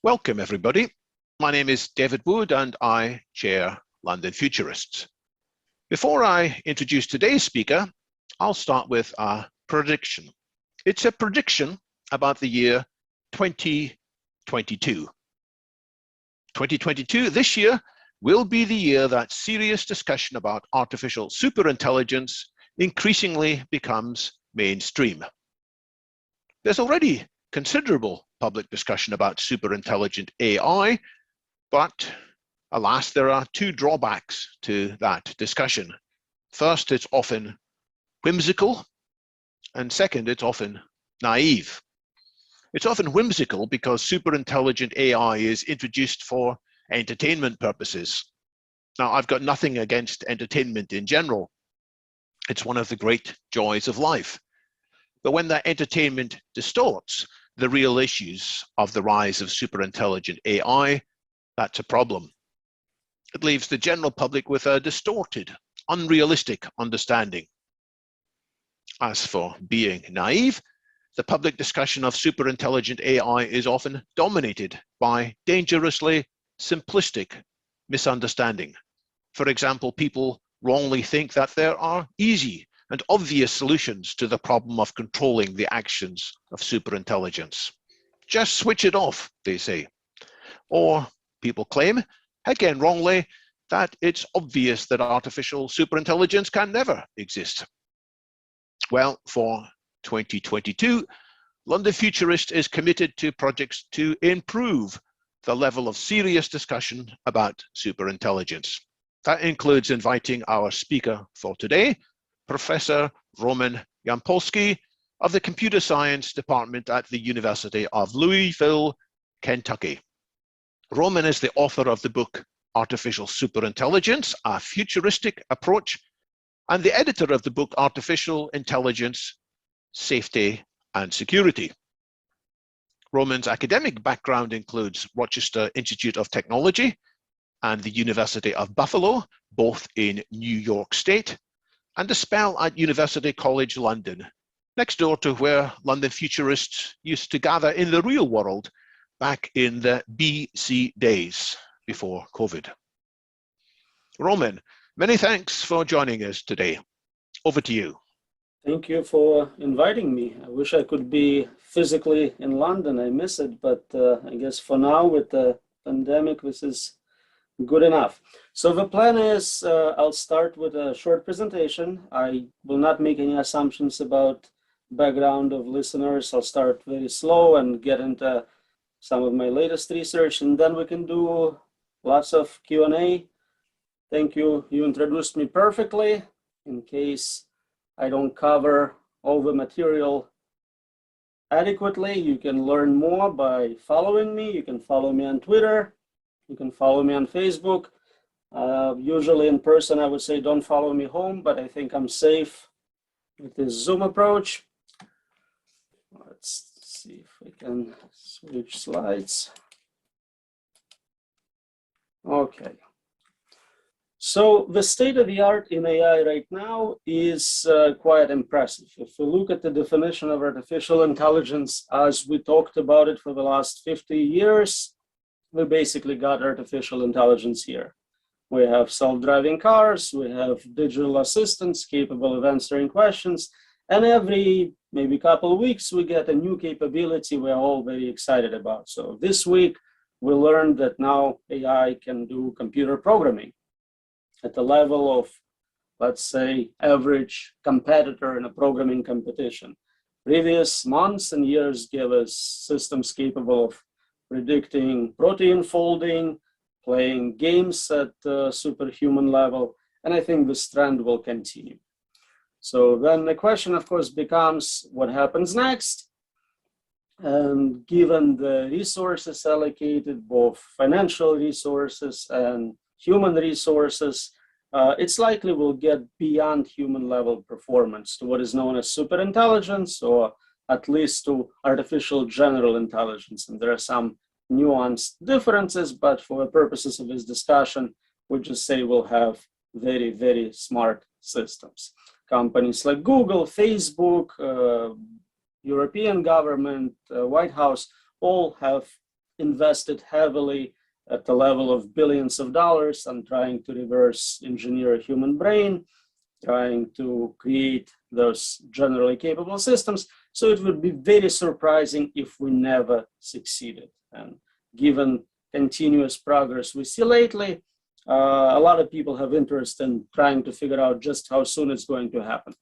Welcome, everybody. My name is David Wood and I chair London Futurists. Before I introduce today's speaker, I'll start with a prediction. It's a prediction about the year 2022. 2022, this year, will be the year that serious discussion about artificial superintelligence increasingly becomes mainstream. There's already considerable public discussion about superintelligent AI, but alas, there are two drawbacks to that discussion. First, it's often whimsical, and second, it's often naive. It's often whimsical because superintelligent AI is introduced for entertainment purposes. Now, I've got nothing against entertainment in general. It's one of the great joys of life. But when that entertainment distorts the real issues of the rise of superintelligent AI, that's a problem. It leaves the general public with a distorted, unrealistic understanding. As for being naive, the public discussion of superintelligent AI is often dominated by dangerously simplistic misunderstanding. For example, people wrongly think that there are easy and obvious solutions to the problem of controlling the actions of superintelligence. Just switch it off, they say. Or people claim, again wrongly, that it's obvious that artificial superintelligence can never exist. Well, for 2022, London Futurist is committed to projects to improve the level of serious discussion about superintelligence. That includes inviting our speaker for today, Professor Roman Yampolsky of the Computer Science Department at the University of Louisville, Kentucky. Roman is the author of the book Artificial Superintelligence, A Futuristic Approach, and the editor of the book Artificial Intelligence, Safety and Security. Roman's academic background includes Rochester Institute of Technology and the University of Buffalo, both in New York State, and a spell at University College London, next door to where London Futurists used to gather in the real world back in the BC days before COVID. Roman, many thanks for joining us today. Over to you. Thank you for inviting me. I wish I could be physically in London. I miss it, but I guess for now with the pandemic, this is good enough. So the plan is I'll start with a short presentation. I will not make any assumptions about background of listeners. I'll start very slow and get into some of my latest research, and then we can do lots of Q&A. Thank you. You introduced me perfectly. In case I don't cover all the material adequately, you can learn more by following me. You can follow me on Twitter. You can follow me on Facebook. Usually in person, I would say don't follow me home, but I think I'm safe with this Zoom approach. Let's see if we can switch slides. Okay. So the state of the art in AI right now is quite impressive. If we look at the definition of artificial intelligence as we talked about it for the last 50 years, we basically got artificial intelligence here. We have self-driving cars, we have digital assistants capable of answering questions, and every maybe couple of weeks we get a new capability we're all very excited about. So this week we learned that now AI can do computer programming at the level of, let's say, average competitor in a programming competition. Previous months and years gave us systems capable of predicting protein folding, playing games at superhuman level, and I think this trend will continue. So then the question, of course, becomes what happens next? And given the resources allocated, both financial resources and human resources, it's likely we'll get beyond human level performance to what is known as superintelligence, or at least to artificial general intelligence. And there are some nuanced differences, but for the purposes of this discussion, we just say we'll have very, very smart systems. Companies like Google, Facebook, European government, White House, all have invested heavily at the level of billions of dollars on trying to reverse engineer a human brain, trying to create those generally capable systems. So it would be very surprising if we never succeeded. And given continuous progress we see lately, a lot of people have interest in trying to figure out just how soon it's going to happen.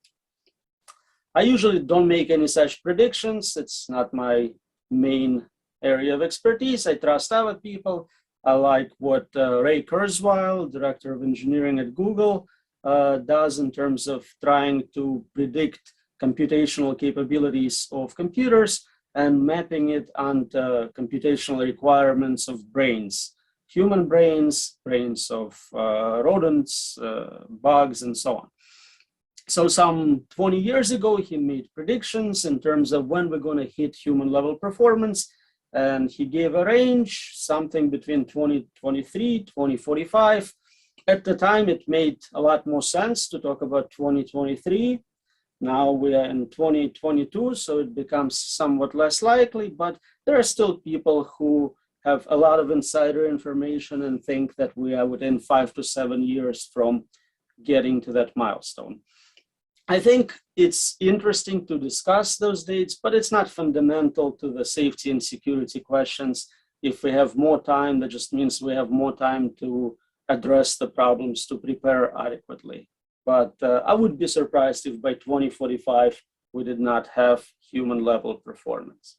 I usually don't make any such predictions. It's not my main area of expertise. I trust other people. I like what Ray Kurzweil, director of engineering at Google, does in terms of trying to predict computational capabilities of computers and mapping it onto computational requirements of brains, human brains, brains of rodents, bugs, and so on. So some 20 years ago, he made predictions in terms of when we're going to hit human level performance. And he gave a range, something between 2023, 2045. At the time, it made a lot more sense to talk about 2023. Now we are in 2022, so it becomes somewhat less likely, but there are still people who have a lot of insider information and think that we are within 5 to 7 years from getting to that milestone. I think it's interesting to discuss those dates, but it's not fundamental to the safety and security questions. If we have more time, that just means we have more time to address the problems, to prepare adequately. But I would be surprised if by 2045, we did not have human level performance.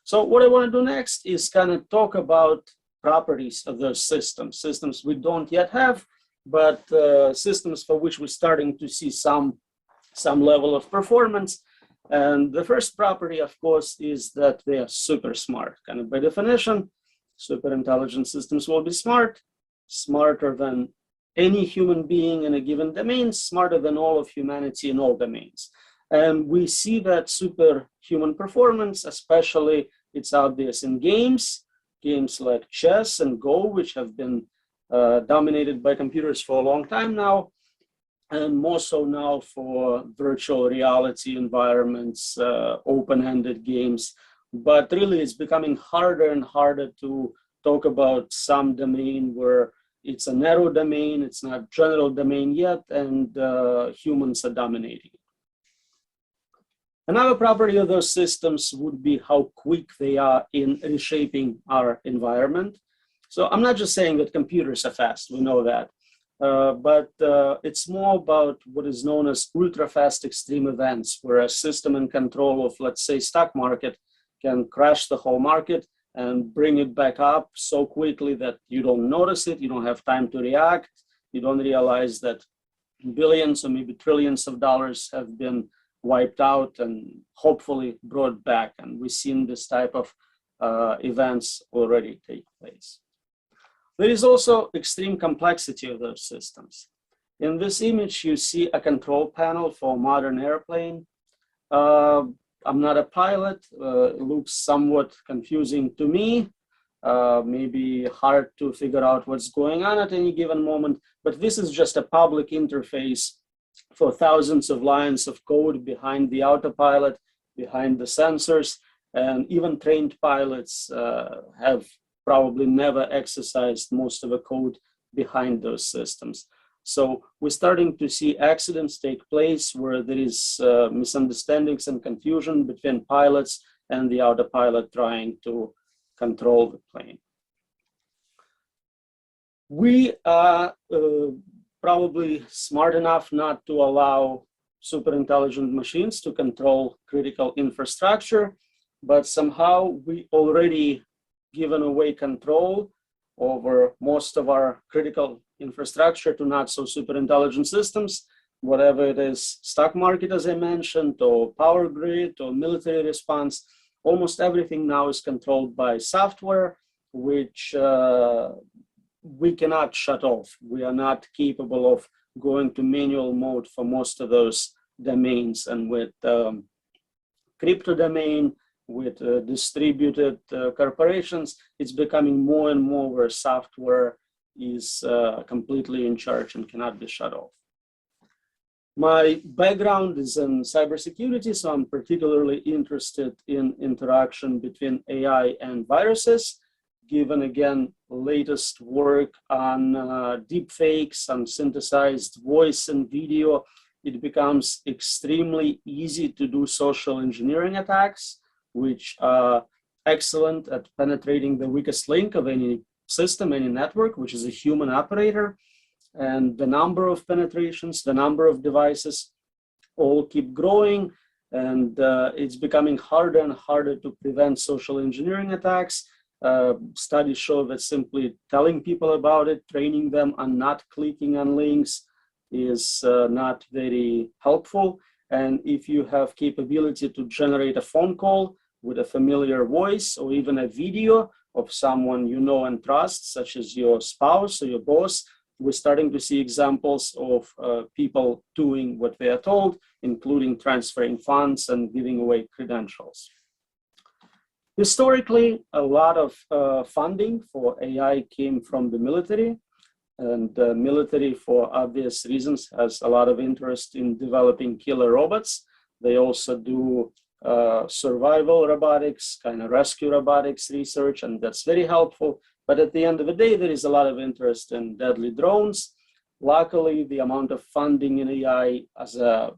So what I want to do next is kind of talk about properties of those systems we don't yet have, but systems for which we're starting to see some level of performance. And the first property, of course, is that they are super smart. Kind of by definition, super intelligent systems will be smart, smarter than any human being in a given domain, smarter than all of humanity in all domains. And we see that superhuman performance, especially it's obvious in games like chess and Go, which have been dominated by computers for a long time now, and more so now for virtual reality environments, open-ended games. But really, it's becoming harder and harder to talk about some domain where it's a narrow domain, it's not general domain yet, and humans are dominating. Another property of those systems would be how quick they are in reshaping our environment. So I'm not just saying that computers are fast, we know that. But it's more about what is known as ultra-fast extreme events, where a system in control of, let's say, stock market can crash the whole market and bring it back up so quickly that you don't notice it, you don't have time to react, you don't realize that billions or maybe trillions of dollars have been wiped out and hopefully brought back. And we've seen this type of events already take place. There is also extreme complexity of those systems. In this image, you see a control panel for a modern airplane. I'm not a pilot. It looks somewhat confusing to me, maybe hard to figure out what's going on at any given moment, but this is just a public interface for thousands of lines of code behind the autopilot, behind the sensors, and even trained pilots have probably never exercised most of the code behind those systems. So we're starting to see accidents take place where there is misunderstandings and confusion between pilots and the autopilot trying to control the plane. We are probably smart enough not to allow super intelligent machines to control critical infrastructure, but somehow we already given away control over most of our critical infrastructure to not so super intelligent systems, whatever it is, stock market, as I mentioned, or power grid, or military response. Almost everything now is controlled by software, which we cannot shut off. We are not capable of going to manual mode for most of those domains. And with crypto domain, with distributed corporations, it's becoming more and more where software is completely in charge and cannot be shut off. My background is in cybersecurity, so I'm particularly interested in interaction between AI and viruses. given again latest work on deep fakes, on synthesized voice and video, it becomes extremely easy to do social engineering attacks, which are excellent at penetrating the weakest link of any system, any network, which is a human operator. And the number of penetrations, the number of devices all keep growing, and it's becoming harder and harder to prevent social engineering attacks. Studies show that simply telling people about it, training them on not clicking on links is not very helpful. And if you have capability to generate a phone call with a familiar voice or even a video of someone you know and trust, such as your spouse or your boss, we're starting to see examples of people doing what they are told, including transferring funds and giving away credentials. Historically, a lot of funding for AI came from the military, and the military, for obvious reasons, has a lot of interest in developing killer robots. They also do survival robotics, kind of rescue robotics research, and that's very helpful. But at the end of the day, there is a lot of interest in deadly drones. Luckily, the amount of funding in AI as a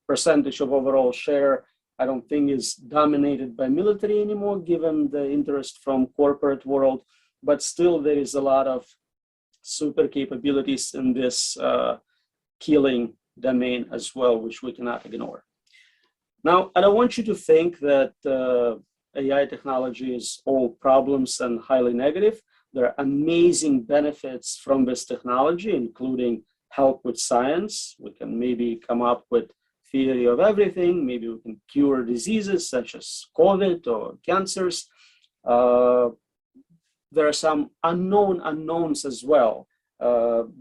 percentage of overall share, I don't think is dominated by military anymore, given the interest from corporate world. But still, there is a lot of super capabilities in this killing domain as well, which we cannot ignore. Now, I don't want you to think that AI technology is all problems and highly negative. There are amazing benefits from this technology, including help with science. We can maybe come up with theory of everything. Maybe we can cure diseases such as COVID or cancers. There are some unknown unknowns as well.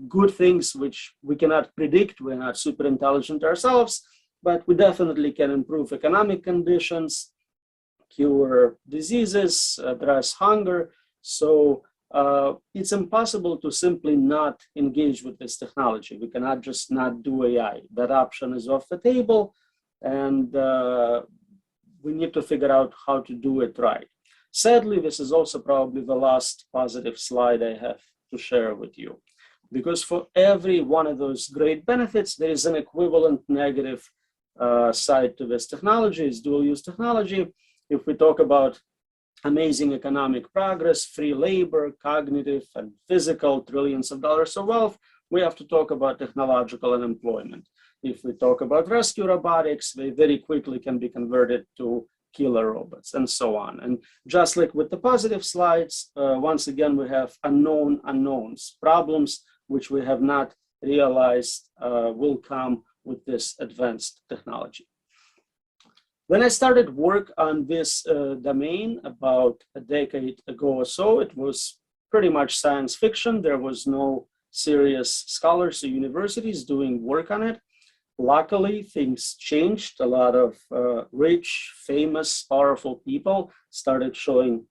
Good things which we cannot predict. We're not super intelligent ourselves, but we definitely can improve economic conditions, cure diseases, address hunger. So it's impossible to simply not engage with this technology. We cannot just not do AI. That option is off the table, and we need to figure out how to do it right. Sadly, this is also probably the last positive slide I have to share with you, because for every one of those great benefits, there is an equivalent negative side to this technology. It's dual use technology. If we talk about amazing economic progress, free labor, cognitive and physical, trillions of dollars of wealth, we have to talk about technological unemployment. If we talk about rescue robotics, they very quickly can be converted to killer robots and so on. And just like with the positive slides, once again, we have unknown unknowns, problems which we have not realized will come with this advanced technology. When I started work on this domain about a decade ago or so, it was pretty much science fiction. There was no serious scholars or universities doing work on it. Luckily, things changed. A lot of rich, famous, powerful people started showing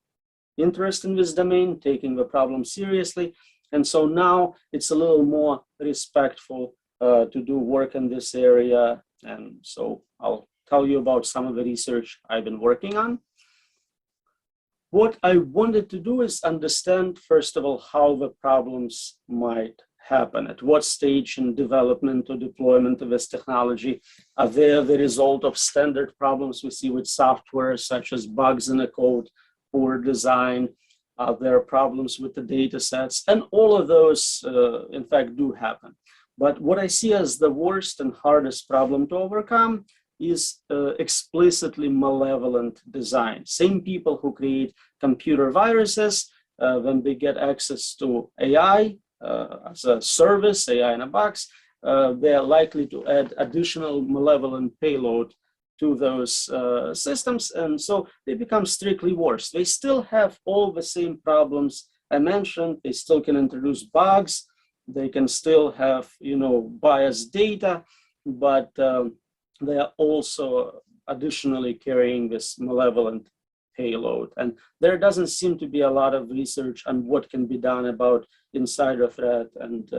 interest in this domain, taking the problem seriously. And so now it's a little more respectful to do work in this area. And so I'll tell you about some of the research I've been working on. What I wanted to do is understand, first of all, how the problems might happen, at what stage in development or deployment of this technology. Are they the result of standard problems we see with software, such as bugs in the code, poor design? Are there problems with the data sets? And all of those, in fact, do happen. But what I see as the worst and hardest problem to overcome is explicitly malevolent design. Same people who create computer viruses, when they get access to AI as a service, AI in a box, they are likely to add additional malevolent payload to those systems, and so they become strictly worse. They still have all the same problems I mentioned. They still can introduce bugs. They can still have, biased data, but they are also additionally carrying this malevolent payload. And there doesn't seem to be a lot of research on what can be done about insider threat and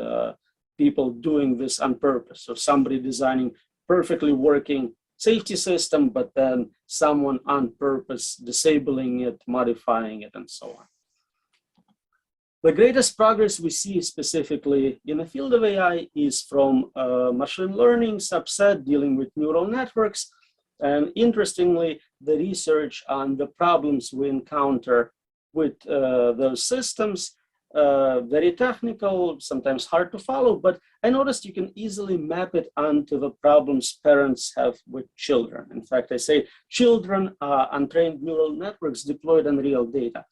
people doing this on purpose. So somebody designing perfectly working safety system, but then someone on purpose disabling it, modifying it, and so on. The greatest progress we see specifically in the field of AI is from machine learning subset dealing with neural networks. And interestingly, the research on the problems we encounter with those systems, very technical, sometimes hard to follow, but I noticed you can easily map it onto the problems parents have with children. In fact, I say children are untrained neural networks deployed on real data.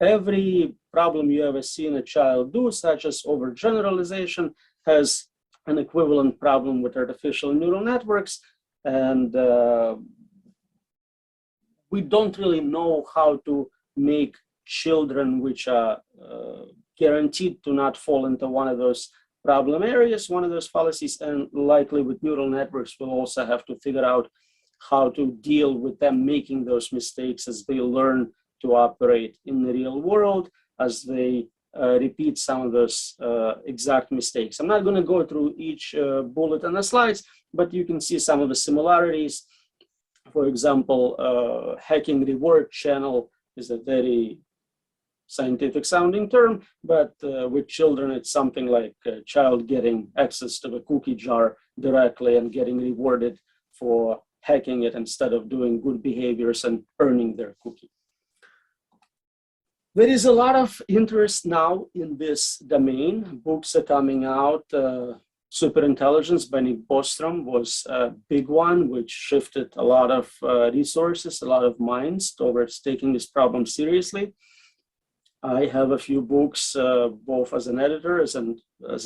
Every problem you ever seen a child do, such as overgeneralization, has an equivalent problem with artificial neural networks. And we don't really know how to make children which are guaranteed to not fall into one of those problem areas, one of those fallacies, and likely with neural networks, we'll also have to figure out how to deal with them making those mistakes as they learn to operate in the real world, as they repeat some of those exact mistakes. I'm not going to go through each bullet on the slides, but you can see some of the similarities. For example, hacking reward channel is a very scientific sounding term, but with children, it's something like a child getting access to the cookie jar directly and getting rewarded for hacking it instead of doing good behaviors and earning their cookie. There is a lot of interest now in this domain. Books are coming out. Superintelligence by Nick Bostrom was a big one, which shifted a lot of resources, a lot of minds towards taking this problem seriously. I have a few books, both as an editor, as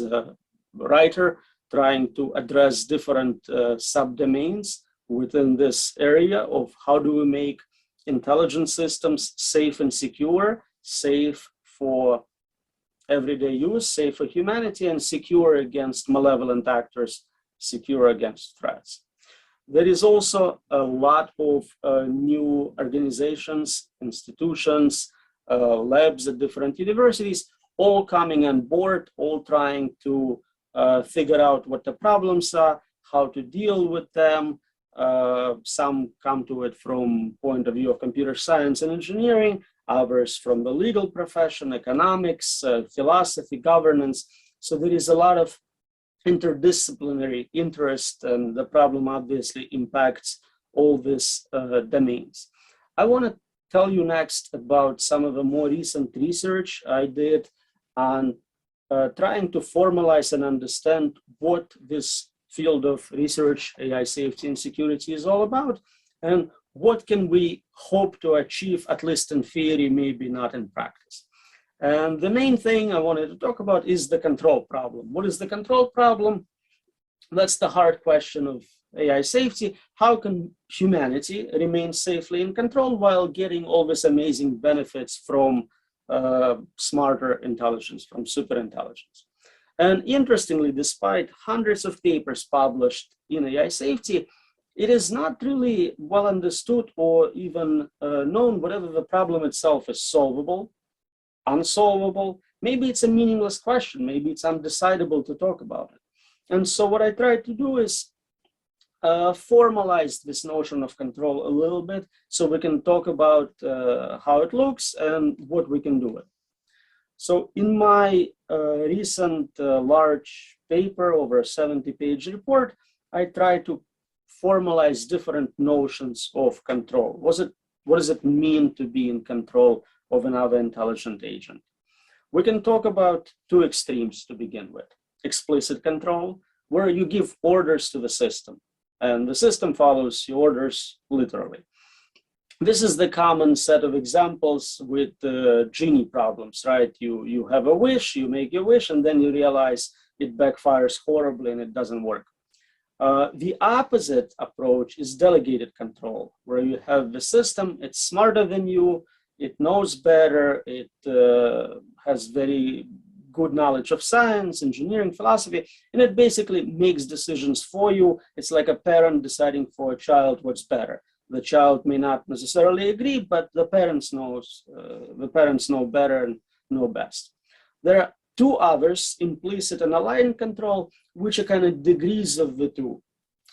a writer, trying to address different subdomains within this area of how do we make intelligence systems safe and secure, safe for everyday use, safe for humanity, and secure against malevolent actors, secure against threats. There is also a lot of new organizations, institutions, labs at different universities, all coming on board, all trying to figure out what the problems are, how to deal with them. Some come to it from point of view of computer science and engineering, others from the legal profession, economics, philosophy, governance. So there is a lot of interdisciplinary interest, and the problem obviously impacts all these domains. I want to tell you next about some of the more recent research I did on trying to formalize and understand what this field of research, AI safety and security, is all about, and what can we hope to achieve, at least in theory, maybe not in practice. And the main thing I wanted to talk about is the control problem. What is the control problem? That's the hard question of AI safety. How can humanity remain safely in control while getting all these amazing benefits from smarter intelligence, from superintelligence? And interestingly, despite hundreds of papers published in AI safety, it is not really well understood or even known whether the problem itself is solvable, unsolvable. Maybe it's a meaningless question. Maybe it's undecidable to talk about it. And so what I tried to do is formalize this notion of control a little bit so we can talk about how it looks and what we can do with it. So in my recent large paper, over a 70-page report, I tried to formalize different notions of control. What does it mean to be in control of another intelligent agent? We can talk about two extremes to begin with. Explicit control, where you give orders to the system, and the system follows your orders literally. This is the common set of examples with genie problems, right? You have a wish, you make your wish, and then you realize it backfires horribly and it doesn't work. The opposite approach is delegated control, where you have the system, it's smarter than you, it knows better, it has very good knowledge of science, engineering, philosophy, and it basically makes decisions for you. It's like a parent deciding for a child what's better. The child may not necessarily agree, but the parents know better and know best. There are two others, implicit and aligned control, which are kind of degrees of the two.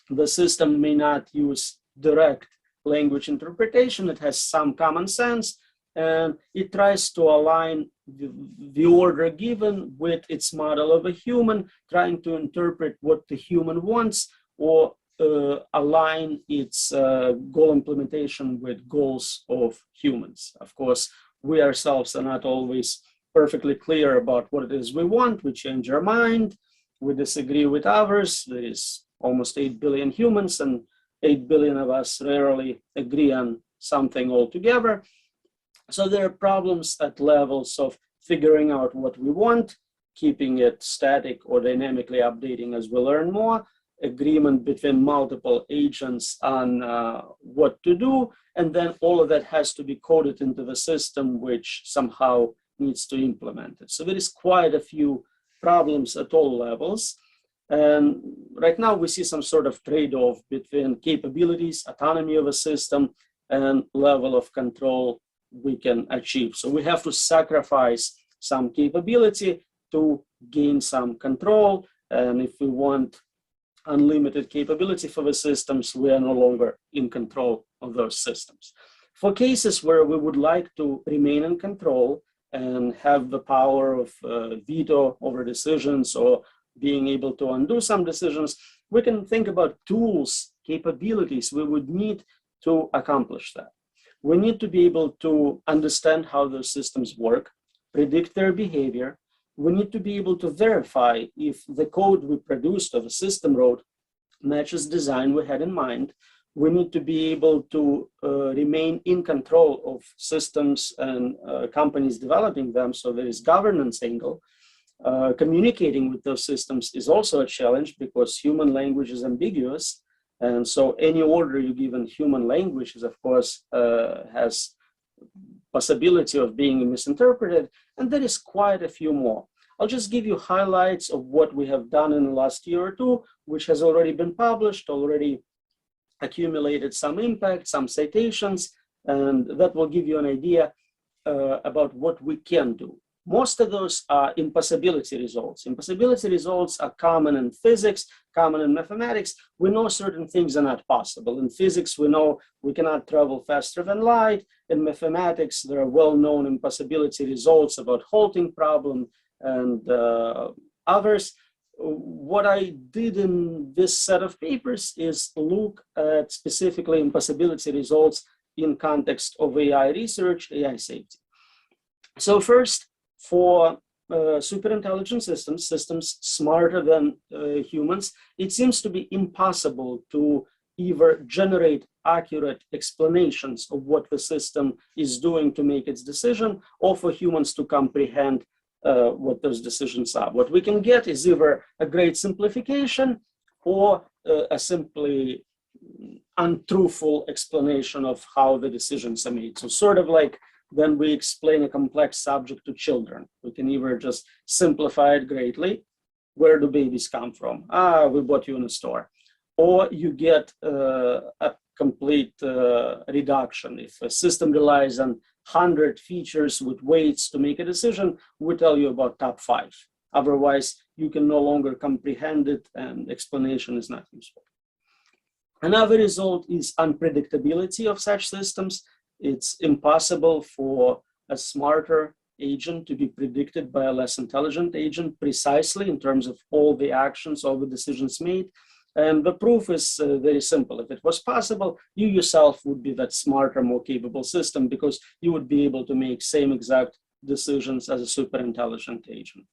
The system may not use direct language interpretation. It has some common sense. and it tries to align the order given with its model of a human, trying to interpret what the human wants or align its goal implementation with goals of humans. Of course, we ourselves are not always perfectly clear about what it is we want. We change our mind, we disagree with others. There is almost 8 billion humans, and 8 billion of us rarely agree on something altogether. So there are problems at levels of figuring out what we want, keeping it static or dynamically updating as we learn more, agreement between multiple agents on what to do, and then all of that has to be coded into the system, which somehow needs to implement it. So there is quite a few problems at all levels. And right now we see some sort of trade-off between capabilities, autonomy of a system, and level of control we can achieve. So we have to sacrifice some capability to gain some control. And if we want unlimited capability for the systems, we are no longer in control of those systems. For cases where we would like to remain in control and have the power of veto over decisions or being able to undo some decisions, we can think about tools, capabilities we would need to accomplish that. We need to be able to understand how those systems work, predict their behavior. We need to be able to verify if the code we produced or the system wrote matches design we had in mind. We need to be able to remain in control of systems and companies developing them, so there is governance angle. Communicating with those systems is also a challenge because human language is ambiguous. And so any order you give in human language is, of course, has possibility of being misinterpreted. And there is quite a few more. I'll just give you highlights of what we have done in the last year or two, which has already been published, already accumulated some impact, some citations, and that will give you an idea about what we can do. Most of those are impossibility results. Impossibility results are common in physics, common in mathematics. We know certain things are not possible. In physics, we know we cannot travel faster than light. In mathematics, there are well-known impossibility results about halting problem and others. What I did in this set of papers is look at specifically impossibility results in context of AI research, AI safety. So first, for superintelligent systems smarter than humans, it seems to be impossible to either generate accurate explanations of what the system is doing to make its decision, or for humans to comprehend what those decisions are. What we can get is either a great simplification or a simply untruthful explanation of how the decisions are made. So sort of like when we explain a complex subject to children, we can either just simplify it greatly. Where do babies come from? Ah, we bought you in a store. Or you get a complete reduction. If a system relies on 100 features with weights to make a decision, we tell you about top 5. Otherwise, you can no longer comprehend it and explanation is not useful. Another result is unpredictability of such systems. It's impossible for a smarter agent to be predicted by a less intelligent agent precisely in terms of all the actions, all the decisions made. And the proof is very simple. If it was possible, you yourself would be that smarter, more capable system because you would be able to make same exact decisions as a super intelligent agent.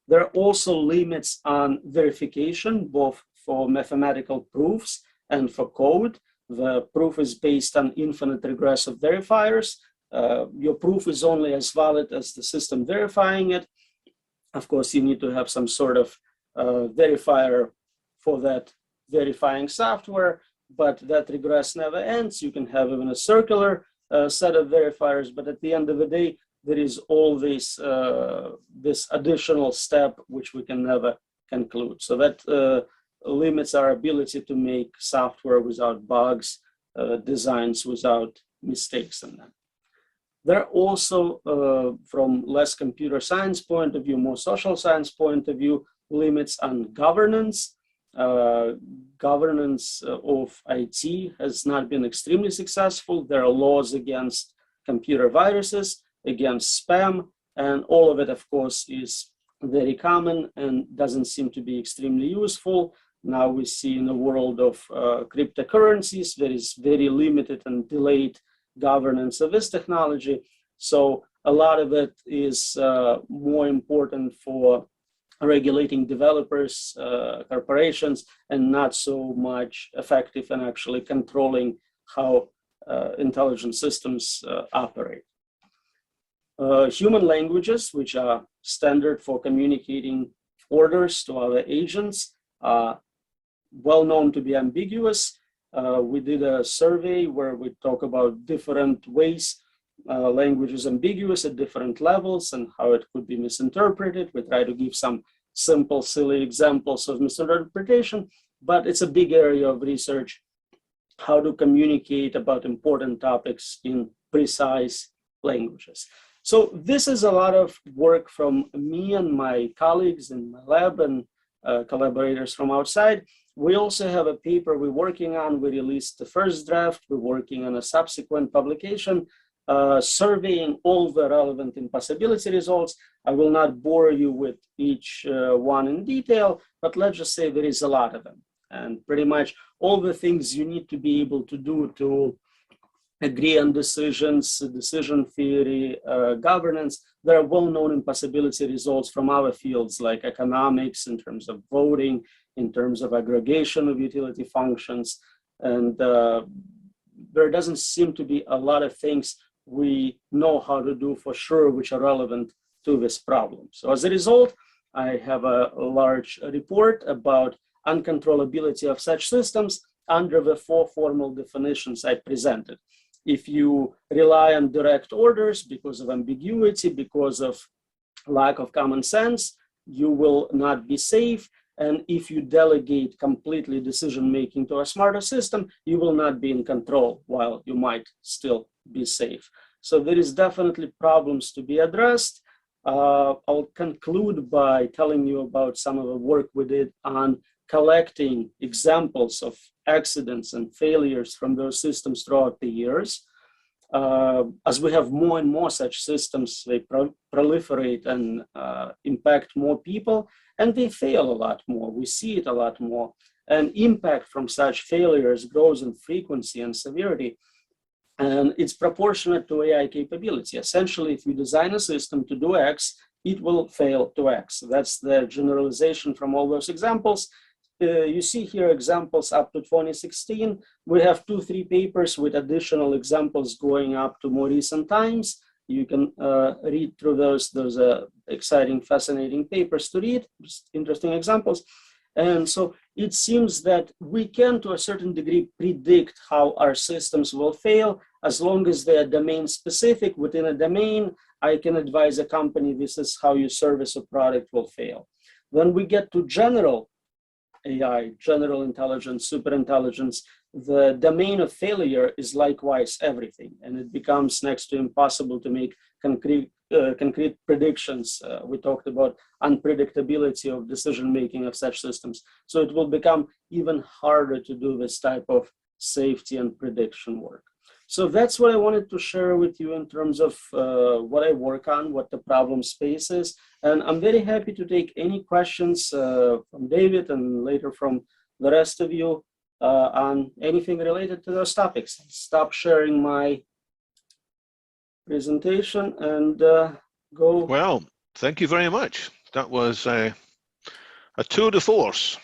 There are also limits on verification, both for mathematical proofs and for code. The proof is based on infinite regressive verifiers. Your proof is only as valid as the system verifying it. Of course, you need to have some sort of verifier for that verifying software, but that regress never ends. You can have even a circular set of verifiers, but at the end of the day, there is always this additional step which we can never conclude. So that limits our ability to make software without bugs, designs without mistakes in them. There are also, from less computer science point of view, more social science point of view, limits on governance. Governance of IT has not been extremely successful. There are laws against computer viruses, against spam, and all of it, of course, is very common and doesn't seem to be extremely useful. Now we see in the world of cryptocurrencies, there is very limited and delayed governance of this technology. So a lot of it is more important for regulating developers, corporations, and not so much effective in actually controlling how intelligent systems operate. Human languages, which are standard for communicating orders to other agents, are well known to be ambiguous. We did a survey where we talk about different ways language is ambiguous at different levels and how it could be misinterpreted. We try to give some simple, silly examples of misinterpretation, but it's a big area of research, how to communicate about important topics in precise languages. So this is a lot of work from me and my colleagues in my lab and collaborators from outside. We also have a paper we're working on. We released the first draft. We're working on a subsequent publication, surveying all the relevant impossibility results. I will not bore you with each one in detail, but let's just say there is a lot of them. And pretty much all the things you need to be able to do to agree on decisions, decision theory, governance. There are well-known impossibility results from other fields like economics in terms of voting, in terms of aggregation of utility functions. And there doesn't seem to be a lot of things we know how to do for sure, which are relevant to this problem. So as a result, I have a large report about uncontrollability of such systems under the 4 formal definitions I presented. If you rely on direct orders because of ambiguity, because of lack of common sense, you will not be safe. And if you delegate completely decision-making to a smarter system, you will not be in control while you might still be safe. So there is definitely problems to be addressed. I'll conclude by telling you about some of the work we did on collecting examples of accidents and failures from those systems throughout the years. As we have more and more such systems, they proliferate and impact more people, and they fail a lot more. We see it a lot more. And impact from such failures grows in frequency and severity, and it's proportionate to AI capability. Essentially, if you design a system to do X, it will fail to X. That's the generalization from all those examples. You see here examples up to 2016. We have 2-3 papers with additional examples going up to more recent times. You can read through those. Those are exciting, fascinating papers to read, just interesting examples. And so it seems that we can, to a certain degree, predict how our systems will fail as long as they are domain specific. Within a domain, I can advise a company, this is how your service or product will fail. When we get to general AI, general intelligence, superintelligence, the domain of failure is likewise everything, and it becomes next to impossible to make concrete predictions. We talked about unpredictability of decision-making of such systems. So it will become even harder to do this type of safety and prediction work. So that's what I wanted to share with you in terms of what I work on, what the problem space is. And I'm very happy to take any questions from David and later from the rest of you on anything related to those topics. Stop sharing my presentation and go. Well, thank you very much. That was a tour de force.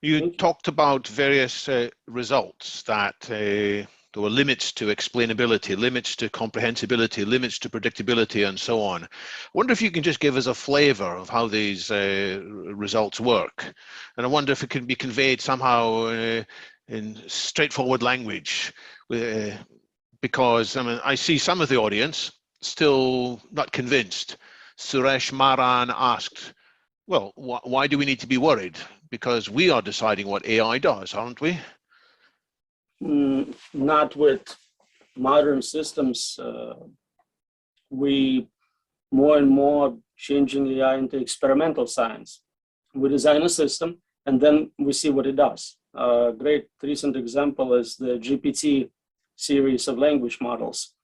You talked about various results that there were limits to explainability, limits to comprehensibility, limits to predictability, and so on. I wonder if you can just give us a flavor of how these results work. And I wonder if it can be conveyed somehow in straightforward language, because I mean, I see some of the audience still not convinced. Suresh Maran asked, well, why do we need to be worried? Because we are deciding what AI does, aren't we? Not with modern systems. We more and more changing AI into experimental science. We design a system and then we see what it does. A great recent example is the GPT series of language models.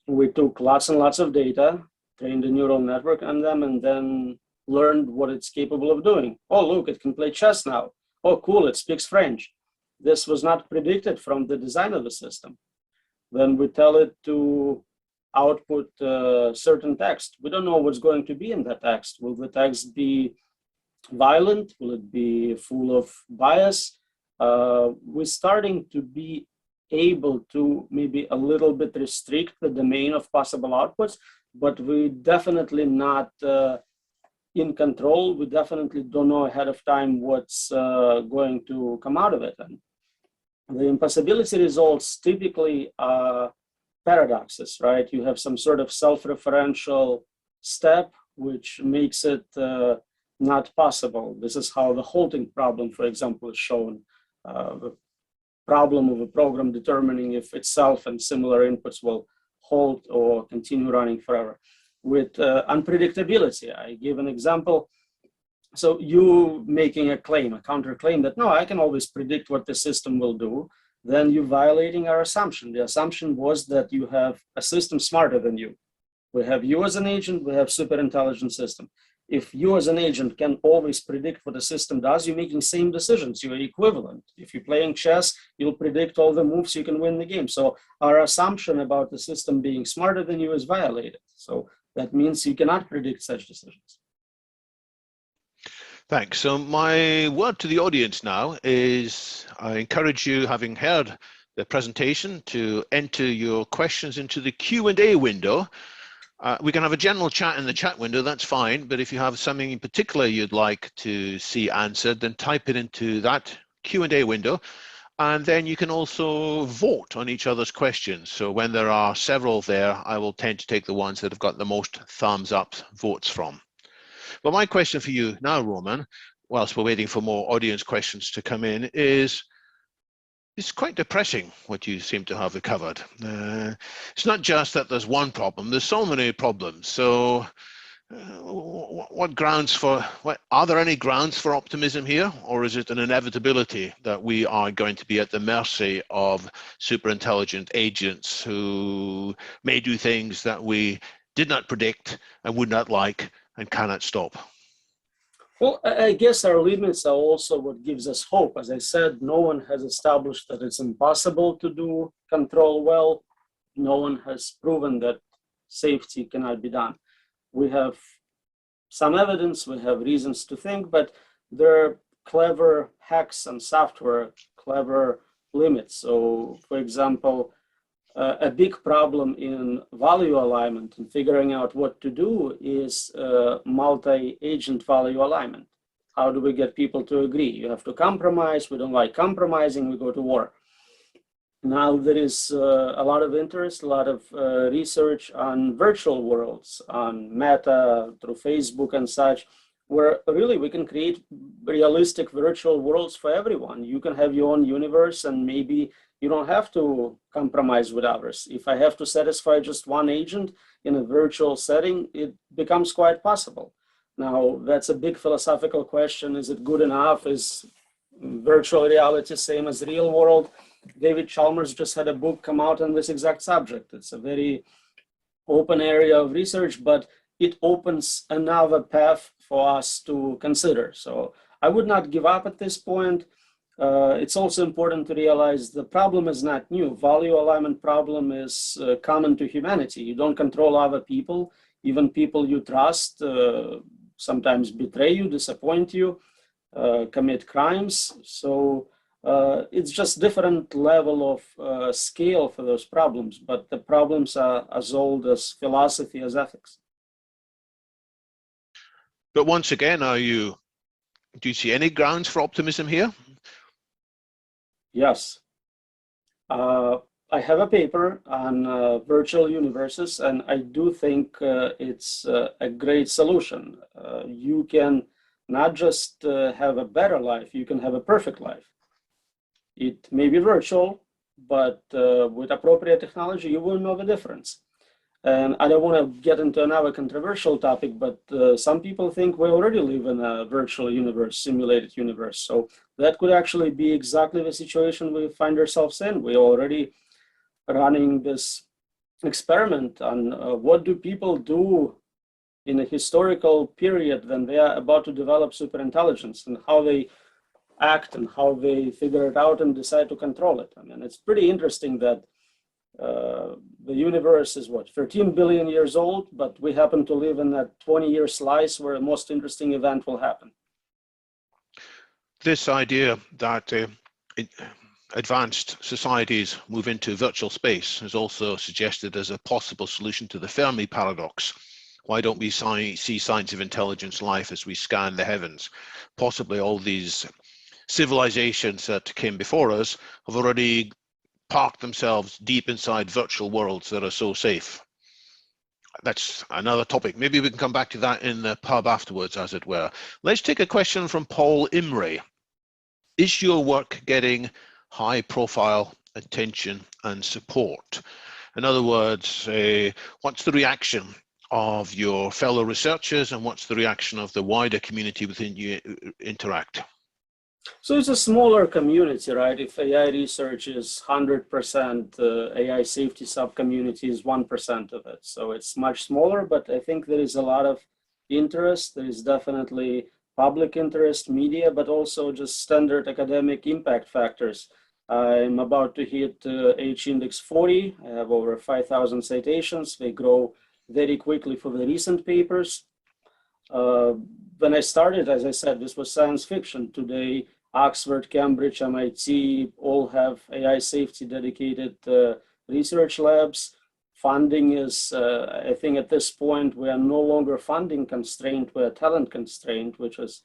we took lots and lots of data, trained a neural network on them, and then learned what it's capable of doing. Oh, look, it can play chess now. Oh, cool, it speaks French. This was not predicted from the design of the system. Then we tell it to output certain text. We don't know what's going to be in that text. Will the text be violent? Will it be full of bias? We're starting to be able to maybe a little bit restrict the domain of possible outputs, but we definitely not in control. We definitely don't know ahead of time what's going to come out of it. And the impossibility results typically are paradoxes, right? You have some sort of self-referential step, which makes it not possible. This is how the halting problem, for example, is shown. The problem of a program determining if itself and similar inputs will halt or continue running forever. With unpredictability, I give an example. So you making a claim, a counterclaim that, no, I can always predict what the system will do, then you're violating our assumption. The assumption was that you have a system smarter than you. We have you as an agent, we have superintelligent system. If you as an agent can always predict what the system does, you're making same decisions, you're equivalent. If you're playing chess, you'll predict all the moves, you can win the game. So our assumption about the system being smarter than you is violated. So that means you cannot predict such decisions. Thanks. So my word to the audience now is I encourage you, having heard the presentation, to enter your questions into the Q&A window. We can have a general chat in the chat window, that's fine, but if you have something in particular you'd like to see answered, then type it into that Q&A window, and then you can also vote on each other's questions. So when there are several there, I will tend to take the ones that have got the most thumbs up votes from. But my question for you now, Roman, whilst we're waiting for more audience questions to come in, is it's quite depressing what you seem to have covered. It's not just that there's one problem, there's so many problems. So are there any grounds for optimism here, or is it an inevitability that we are going to be at the mercy of superintelligent agents who may do things that we did not predict and would not like and cannot stop? Well, I guess our limits are also what gives us hope. As I said, no one has established that it's impossible to do control well. No one has proven that safety cannot be done. We have some evidence, we have reasons to think, but there are clever hacks and software, clever limits. So, for example, a big problem in value alignment and figuring out what to do is multi-agent value alignment. How do we get people to agree? You have to compromise. We don't like compromising. We go to war. Now there is a lot of interest, a lot of research on virtual worlds, on Meta, through Facebook and such, where really we can create realistic virtual worlds for everyone. You can have your own universe, and maybe you don't have to compromise with others. If I have to satisfy just one agent in a virtual setting, it becomes quite possible. Now, that's a big philosophical question. Is it good enough? Is virtual reality same as real world? David Chalmers just had a book come out on this exact subject. It's a very open area of research, but it opens another path for us to consider. So I would not give up at this point. It's also important to realize the problem is not new. Value alignment problem is common to humanity. You don't control other people. Even people you trust sometimes betray you, disappoint you, commit crimes. So it's just different level of scale for those problems, but the problems are as old as philosophy, as ethics. But once again, do you see any grounds for optimism here? Yes. I have a paper on virtual universes, and I do think it's a great solution. You can not just have a better life, you can have a perfect life. It may be virtual, but with appropriate technology, you will know the difference. And I don't want to get into another controversial topic, but some people think we already live in a virtual universe, simulated universe. So that could actually be exactly the situation we find ourselves in. We're already running this experiment on what do people do in a historical period when they are about to develop superintelligence, and how they act and how they figure it out and decide to control it. I mean, it's pretty interesting that the universe is what, 13 billion years old, but we happen to live in that 20-year slice where the most interesting event will happen. This idea that advanced societies move into virtual space is also suggested as a possible solution to the Fermi paradox. Why don't we see signs of intelligence life as we scan the heavens? Possibly all these civilizations that came before us have already parked themselves deep inside virtual worlds that are so safe. That's another topic. Maybe we can come back to that in the pub afterwards, as it were. Let's take a question from Paul Imre. Is your work getting high profile attention and support? In other words, what's the reaction of your fellow researchers, and what's the reaction of the wider community within you interact? So it's a smaller community, right? If AI research is 100%, AI safety sub-community is 1% of it. So it's much smaller, but I think there is a lot of interest. There is definitely public interest, media, but also just standard academic impact factors. I'm about to hit H-index 40. I have over 5,000 citations. They grow very quickly for the recent papers. When I started, as I said, this was science fiction. Today, Oxford, Cambridge, MIT all have AI safety dedicated research labs. Funding is, I think at this point, we are no longer funding constrained, we are talent constrained, which is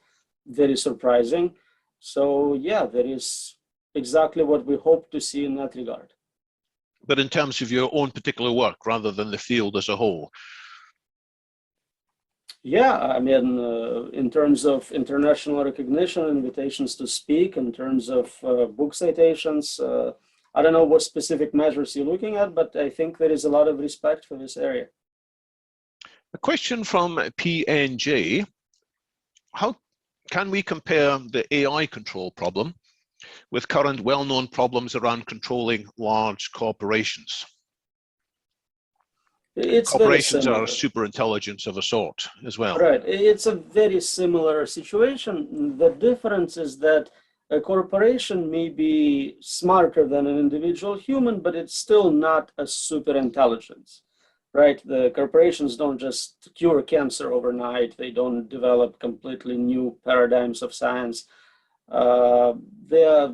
very surprising. So yeah, there is exactly what we hope to see in that regard. But in terms of your own particular work, rather than the field as a whole? Yeah, I mean, in terms of international recognition, invitations to speak, in terms of book citations, I don't know what specific measures you're looking at, but I think there is a lot of respect for this area. A question from PNJ. How can we compare the AI control problem with current well-known problems around controlling large corporations? It's corporations very are superintelligence of a sort as well. Right. It's a very similar situation. The difference is that a corporation may be smarter than an individual human, but it's still not a superintelligence, right? The corporations don't just cure cancer overnight. They don't develop completely new paradigms of science. They are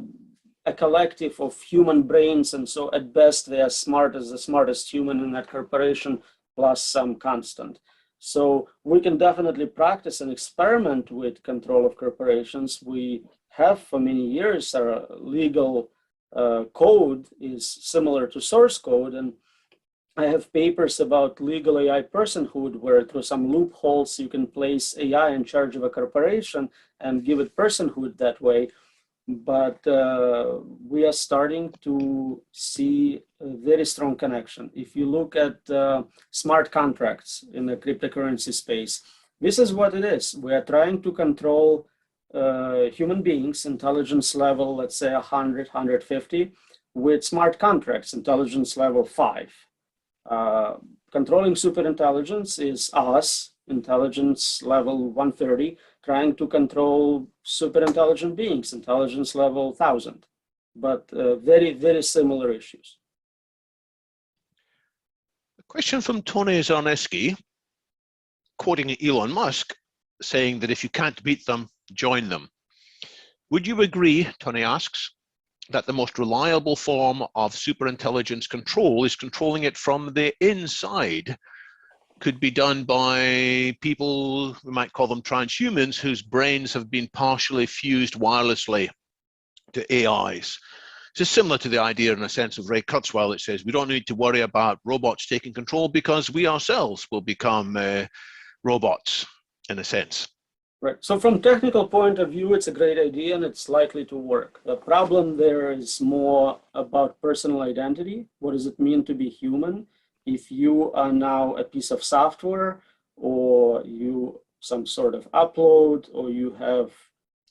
a collective of human brains, and so at best they are smart as the smartest human in that corporation plus some constant. So we can definitely practice and experiment with control of corporations. We have for many years. Our legal code is similar to source code, and I have papers about legal AI personhood, where through some loopholes you can place AI in charge of a corporation and give it personhood that way. But we are starting to see a very strong connection. If you look at smart contracts in the cryptocurrency space, this is what it is. We are trying to control human beings, intelligence level, let's say 100, 150, with smart contracts, intelligence level 5. Controlling superintelligence is us, intelligence level 130, trying to control superintelligent beings, intelligence level 1000, but very, very similar issues. A question from Tony Zarneski, quoting Elon Musk, saying that if you can't beat them, join them. Would you agree, Tony asks, that the most reliable form of superintelligence control is controlling it from the inside? Could be done by people, we might call them transhumans, whose brains have been partially fused wirelessly to AIs. This is similar to the idea, in a sense, of Ray Kurzweil that says we don't need to worry about robots taking control because we ourselves will become robots, in a sense. Right. So from technical point of view, it's a great idea and it's likely to work. The problem there is more about personal identity. What does it mean to be human? If you are now a piece of software, or you some sort of upload, or you have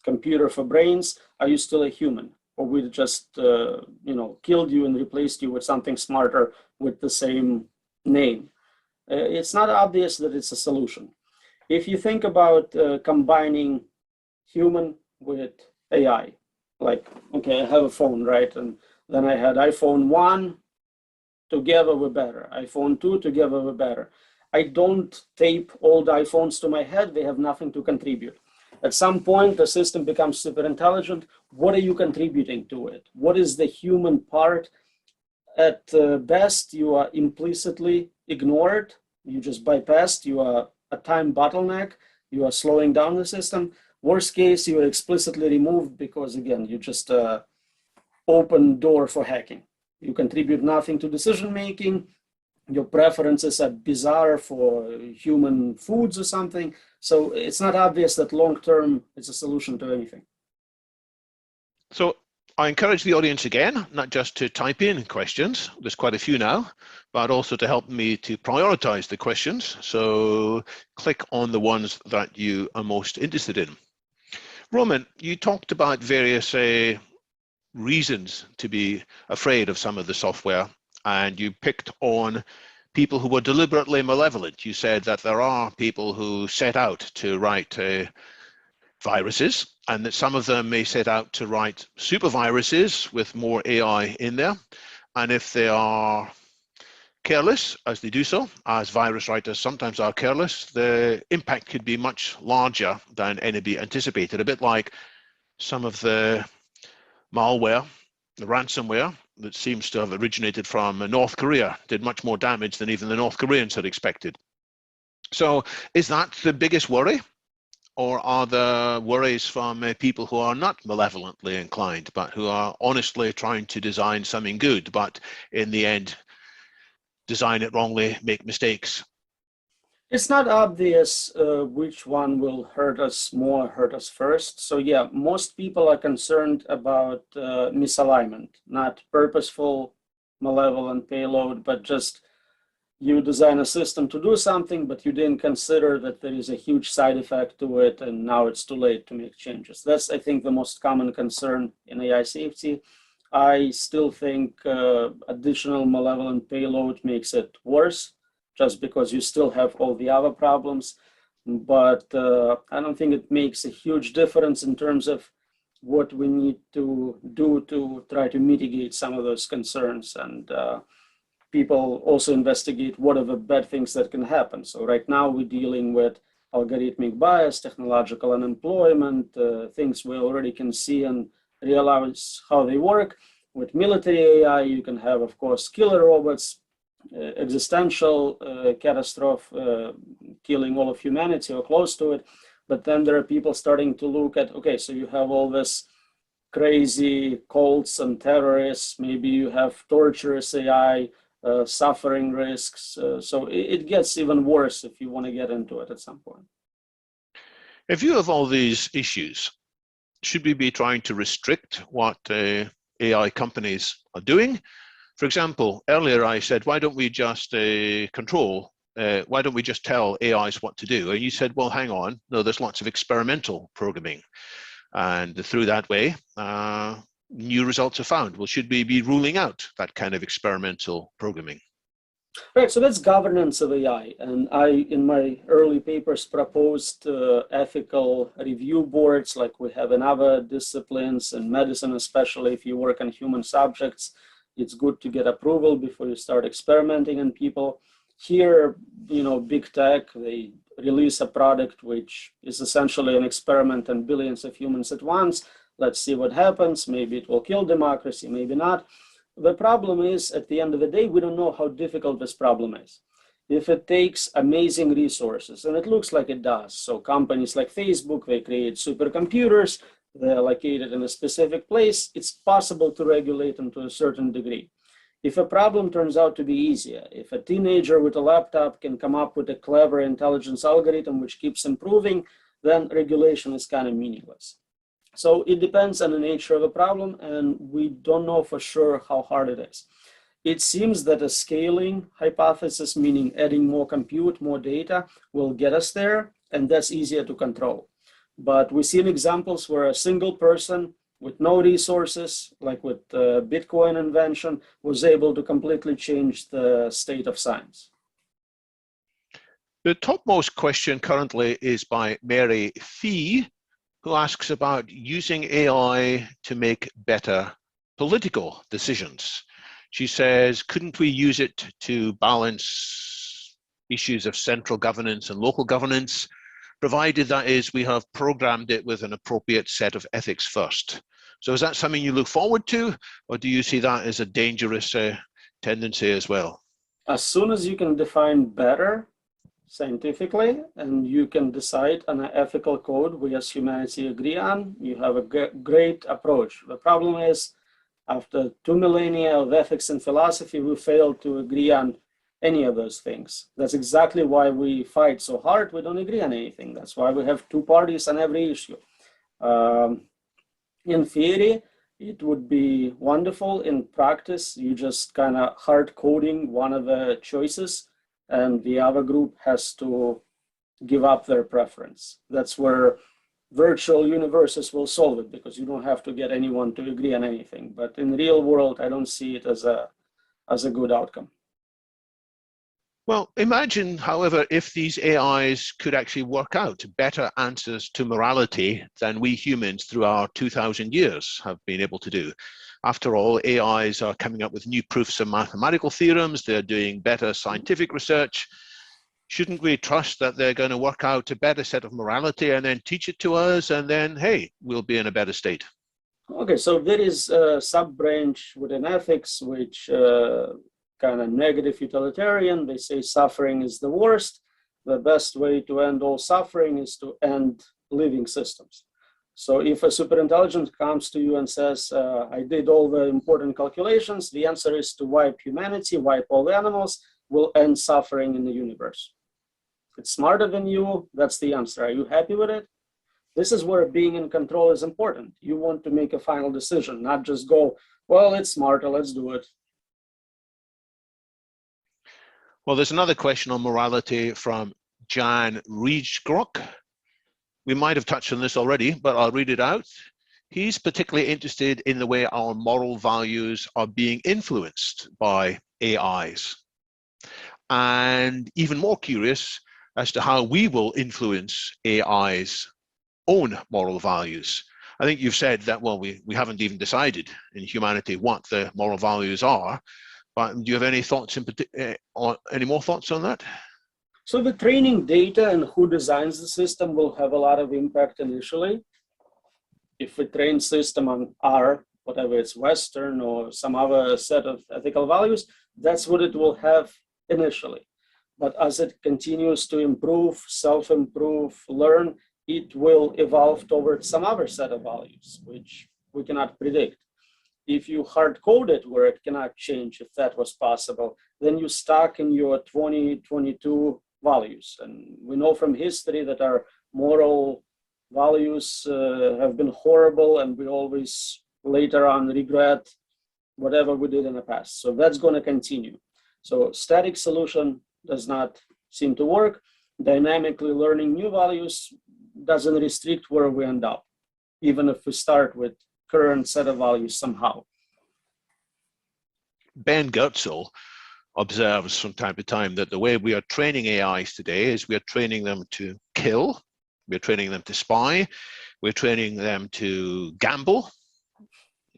computer for brains, are you still a human? Or we just killed you and replaced you with something smarter with the same name. It's not obvious that it's a solution. If you think about combining human with AI, like, okay, I have a phone, right? And then I had iPhone 1, together we're better. iPhone 2, together we're better. I don't tape old iPhones to my head. They have nothing to contribute. At some point, the system becomes super intelligent. What are you contributing to it? What is the human part? At best, you are implicitly ignored. You just bypassed. You are a time bottleneck. You are slowing down the system. Worst case, you are explicitly removed because, again, you just open door for hacking. You contribute nothing to decision making. Your preferences are bizarre for human foods or something. So it's not obvious that long-term it's a solution to anything. So I encourage the audience again, not just to type in questions, there's quite a few now, but also to help me to prioritize the questions. So click on the ones that you are most interested in. Roman, you talked about various reasons to be afraid of some of the software, and you picked on people who were deliberately malevolent. You said that there are people who set out to write viruses, and that some of them may set out to write super viruses with more AI in there. And if they are careless, as they do so, as virus writers sometimes are careless, the impact could be much larger than anybody anticipated. A bit like some of the malware, the ransomware that seems to have originated from North Korea, did much more damage than even the North Koreans had expected. So is that the biggest worry? Or are there worries from people who are not malevolently inclined, but who are honestly trying to design something good, but in the end, design it wrongly, make mistakes? It's not obvious which one will hurt us more, hurt us first. So yeah, most people are concerned about misalignment, not purposeful malevolent payload, but just you design a system to do something, but you didn't consider that there is a huge side effect to it, and now it's too late to make changes. That's, I think, the most common concern in AI safety. I still think additional malevolent payload makes it worse, just because you still have all the other problems. But I don't think it makes a huge difference in terms of what we need to do to try to mitigate some of those concerns. And people also investigate what are the bad things that can happen. So right now we're dealing with algorithmic bias, technological unemployment, things we already can see and realize how they work. With military AI, you can have, of course, killer robots, existential catastrophe, killing all of humanity or close to it. But then there are people starting to look at, okay, so you have all this crazy cults and terrorists, maybe you have torturous AI, suffering risks. So it gets even worse if you want to get into it at some point. In view of all these issues, should we be trying to restrict what AI companies are doing? For example, earlier I said, why don't we just why don't we just tell AIs what to do? And you said, well, hang on, no, there's lots of experimental programming. And through that way, new results are found. Well, should we be ruling out that kind of experimental programming? Right, so that's governance of AI. And I, in my early papers, proposed ethical review boards like we have in other disciplines, in medicine, especially if you work on human subjects. It's good to get approval before you start experimenting on people. Here, you know, big tech, they release a product which is essentially an experiment on billions of humans at once. Let's see what happens. Maybe it will kill democracy, maybe not. The problem is, at the end of the day, we don't know how difficult this problem is. If it takes amazing resources, and it looks like it does, so companies like Facebook, they create supercomputers, they're located in a specific place, it's possible to regulate them to a certain degree. If a problem turns out to be easier, if a teenager with a laptop can come up with a clever intelligence algorithm which keeps improving, then regulation is kind of meaningless. So it depends on the nature of the problem, and we don't know for sure how hard it is. It seems that a scaling hypothesis, meaning adding more compute, more data, will get us there, and that's easier to control. But we've seen examples where a single person with no resources, like with the Bitcoin invention, was able to completely change the state of science. The topmost question currently is by Mary Fee, who asks about using AI to make better political decisions. She says, couldn't we use it to balance issues of central governance and local governance, provided that is we have programmed it with an appropriate set of ethics first? So is that something you look forward to, or do you see that as a dangerous tendency as well? As soon as you can define better scientifically and you can decide on an ethical code we as humanity agree on, you have a great approach. The problem is, after 2 millennia of ethics and philosophy, we failed to agree on any of those things. That's exactly why we fight so hard. We don't agree on anything. That's why we have two parties on every issue. In theory, it would be wonderful. In practice, you just kind of hard coding one of the choices and the other group has to give up their preference. That's where virtual universes will solve it, because you don't have to get anyone to agree on anything. But in the real world, I don't see it as a good outcome. Well, imagine, however, if these AIs could actually work out better answers to morality than we humans through our 2,000 years have been able to do. After all, AIs are coming up with new proofs of mathematical theorems. They're doing better scientific research. Shouldn't we trust that they're going to work out a better set of morality and then teach it to us, and then, hey, we'll be in a better state? Okay, so there is a sub-branch within ethics, which kind of negative utilitarian. They say suffering is the worst. The best way to end all suffering is to end living systems. So if a superintelligence comes to you and says, I did all the important calculations, the answer is to wipe humanity, wipe all the animals, will end suffering in the universe. If it's smarter than you, that's the answer. Are you happy with it? This is where being in control is important. You want to make a final decision, not just go, well, it's smarter, let's do it. Well, there's another question on morality from Jan Riejgrok. We might have touched on this already, but I'll read it out. He's particularly interested in the way our moral values are being influenced by AIs. And even more curious as to how we will influence AI's own moral values. I think you've said that, well, we haven't even decided in humanity what the moral values are. But do you have any thoughts any more thoughts on that? So the training data and who designs the system will have a lot of impact initially. If we train system on R, whatever it's Western or some other set of ethical values, that's what it will have initially. But as it continues to improve, self-improve, learn, it will evolve towards some other set of values, which we cannot predict. If you hard code it where it cannot change, if that was possible, then you're stuck in your 2022 values. And we know from history that our moral values have been horrible, and we always later on regret whatever we did in the past. So that's going to continue. So static solution does not seem to work. Dynamically learning new values doesn't restrict where we end up, even if we start with current set of values somehow. Ben Goetzel observes from time to time that the way we are training AIs today is we are training them to kill, we're training them to spy, we're training them to gamble,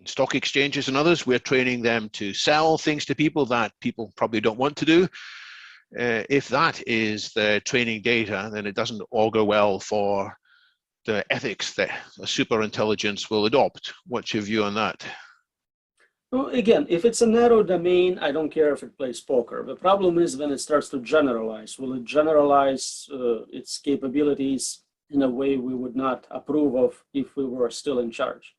stock exchanges and others, we're training them to sell things to people that people probably don't want to do. If that is the training data, then it doesn't augur well for the ethics that a superintelligence will adopt. What's your view on that? Well, again, if it's a narrow domain, I don't care if it plays poker. The problem is when it starts to generalize. Will it generalize its capabilities in a way we would not approve of if we were still in charge?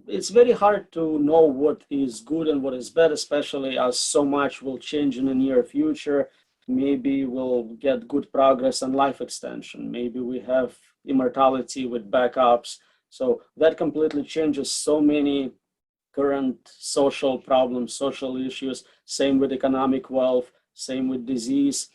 It's very hard to know what is good and what is bad, especially as so much will change in the near future. Maybe we'll get good progress on life extension. Maybe we have immortality with backups. So that completely changes so many current social problems, social issues, same with economic wealth, same with disease.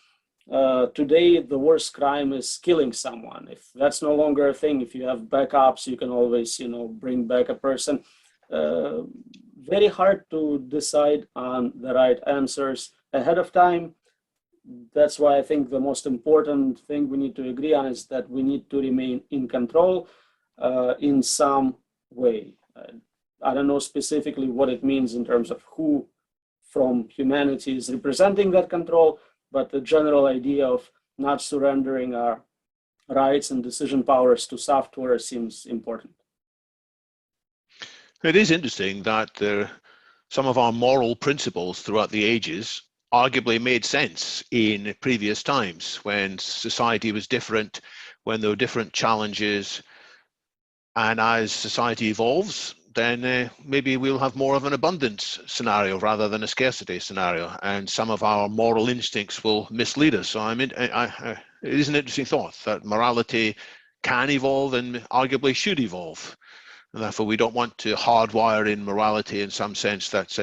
Today, the worst crime is killing someone. If that's no longer a thing, if you have backups, you can always, bring back a person. Very hard to decide on the right answers ahead of time. that's why I think the most important thing we need to agree on is that we need to remain in control in some way. I don't know specifically what it means in terms of who from humanity is representing that control, but the general idea of not surrendering our rights and decision powers to software seems important. It is interesting that some of our moral principles throughout the ages arguably made sense in previous times when society was different, when there were different challenges. And as society evolves, then maybe we'll have more of an abundance scenario rather than a scarcity scenario. And some of our moral instincts will mislead us. So it is an interesting thought that morality can evolve and arguably should evolve. And therefore, we don't want to hardwire in morality in some sense that's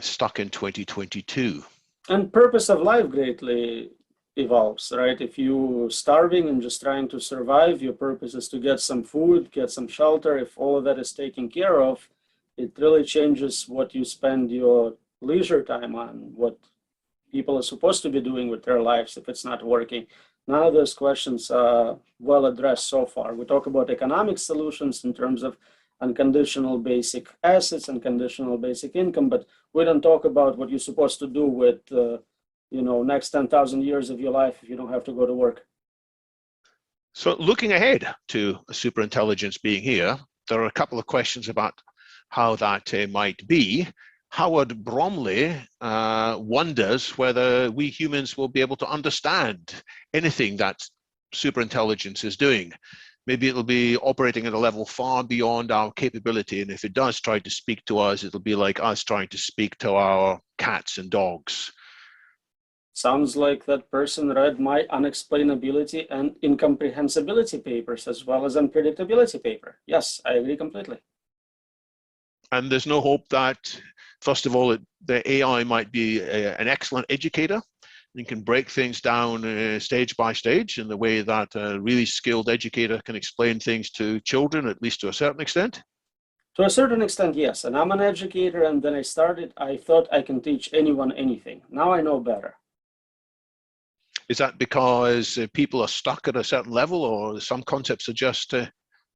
stuck in 2022. And purpose of life greatly evolves, right? If you're starving and just trying to survive, your purpose is to get some food, get some shelter. If all of that is taken care of, it really changes what you spend your leisure time on, what people are supposed to be doing with their lives if it's not working. None of those questions are well addressed so far. We talk about economic solutions in terms of unconditional basic assets and conditional basic income, but we don't talk about what you're supposed to do with next 10,000 years of your life if you don't have to go to work. So looking ahead to a superintelligence being here, there are a couple of questions about how that might be. Howard Bromley wonders whether we humans will be able to understand anything that superintelligence is doing. Maybe it'll be operating at a level far beyond our capability. And if it does try to speak to us, it'll be like us trying to speak to our cats and dogs. Sounds like that person read my unexplainability and incomprehensibility papers as well as unpredictability paper. Yes, I agree completely. And there's no hope that, first of all, the AI might be an excellent educator and can break things down stage by stage in the way that a really skilled educator can explain things to children, at least to a certain extent? To a certain extent, yes. And I'm an educator, and then I thought I can teach anyone anything. Now I know better. Is that because people are stuck at a certain level, or some concepts are just...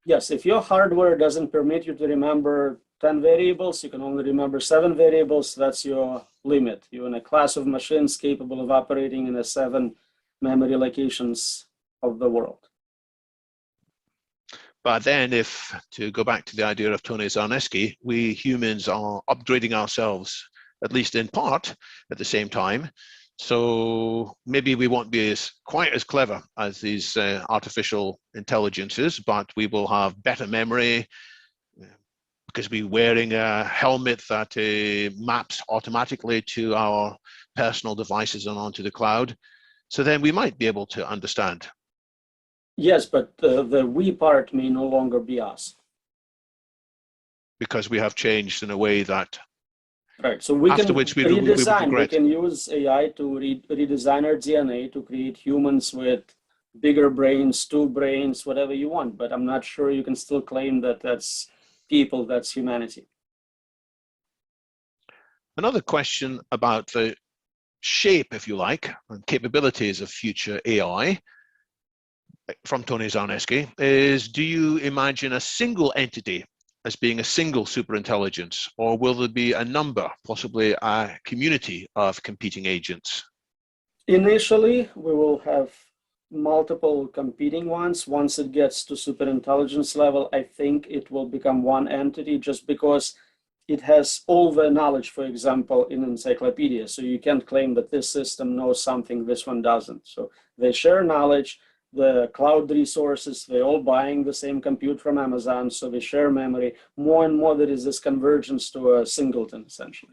Yes, if your hardware doesn't permit you to remember 10 variables, you can only remember 7 variables, that's your limit. You're in a class of machines capable of operating in the 7 memory locations of the world. But then to go back to the idea of Tony Zarneski, we humans are upgrading ourselves, at least in part, at the same time. So maybe we won't be quite as clever as these artificial intelligences, but we will have better memory because we're wearing a helmet that maps automatically to our personal devices and onto the cloud. So then we might be able to understand. Yes, but the we part may no longer be us. Because we have changed in a way that... Right, so we can redesign, we can use AI to redesign our DNA to create humans with bigger brains, 2 brains, whatever you want, but I'm not sure you can still claim that that's people, that's humanity. Another question about the shape, if you like, and capabilities of future AI from Tony Zarneski is, do you imagine a single entity as being a single superintelligence, or will there be a number, possibly a community of competing agents? Initially, we will have multiple competing ones. Once it gets to superintelligence level, I think it will become one entity just because it has all the knowledge, for example, in encyclopedia. So you can't claim that this system knows something this one doesn't. So they share knowledge. The cloud resources, they're all buying the same compute from Amazon, so they share memory. More and more there is this convergence to a singleton, essentially.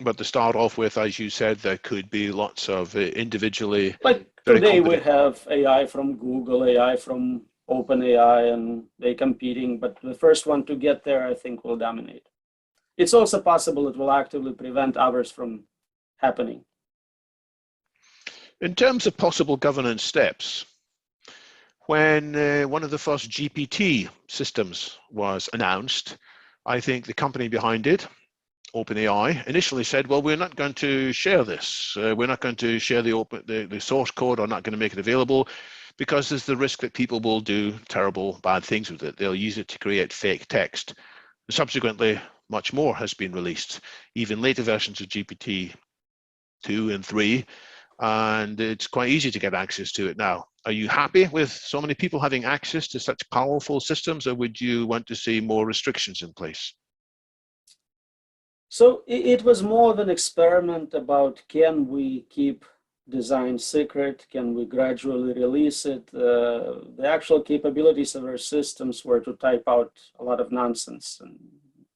But to start off with, as you said, there could be lots of individually... Like today we have AI from Google, AI from OpenEye, and they're competing, but the first one to get there, I think, will dominate. It's also possible it will actively prevent others from happening. In terms of possible governance steps, when one of the first GPT systems was announced, I think the company behind it, OpenAI, initially said, well, we're not going to share this. We're not going to share the source code, or not going to make it available, because there's the risk that people will do terrible, bad things with it. They'll use it to create fake text. Subsequently, much more has been released, even later versions of GPT-2 and 3, and it's quite easy to get access to it now. Are you happy with so many people having access to such powerful systems, or would you want to see more restrictions in place? So it was more of an experiment about, can we keep design secret? Can we gradually release it? The actual capabilities of our systems were to type out a lot of nonsense and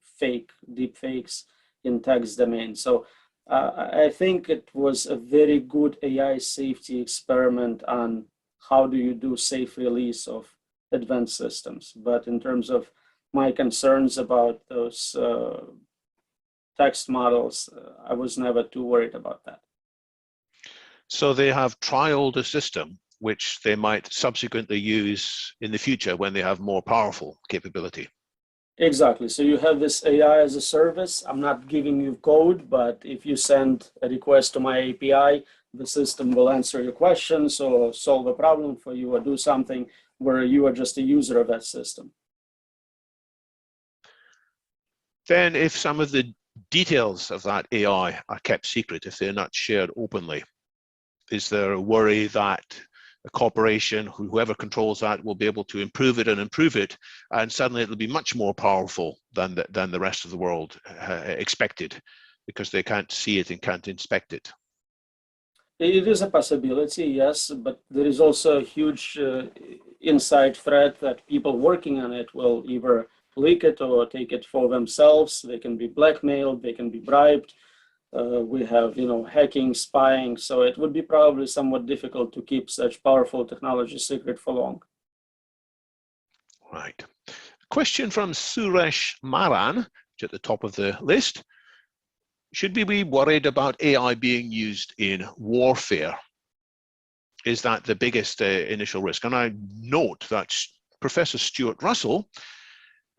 fake, deep fakes in text domain. So I think it was a very good AI safety experiment on how do you do safe release of advanced systems. But in terms of my concerns about those text models, I was never too worried about that. So they have trialed a system which they might subsequently use in the future when they have more powerful capability. Exactly. So you have this AI as a service. I'm not giving you code, but if you send a request to my API, the system will answer your questions or solve a problem for you or do something where you are just a user of that system. Then if some of the details of that AI are kept secret, if they're not shared openly, is there a worry that a corporation, whoever controls that, will be able to improve it, and suddenly it'll be much more powerful than the rest of the world expected, because they can't see it and can't inspect it? It is a possibility, yes, but there is also a huge inside threat that people working on it will either leak it or take it for themselves. They can be blackmailed, they can be bribed. We have, hacking, spying, so it would be probably somewhat difficult to keep such powerful technology secret for long. Right. Question from Suresh Maran, at the top of the list. Should we be worried about AI being used in warfare? Is that the biggest initial risk? And I note that Professor Stuart Russell,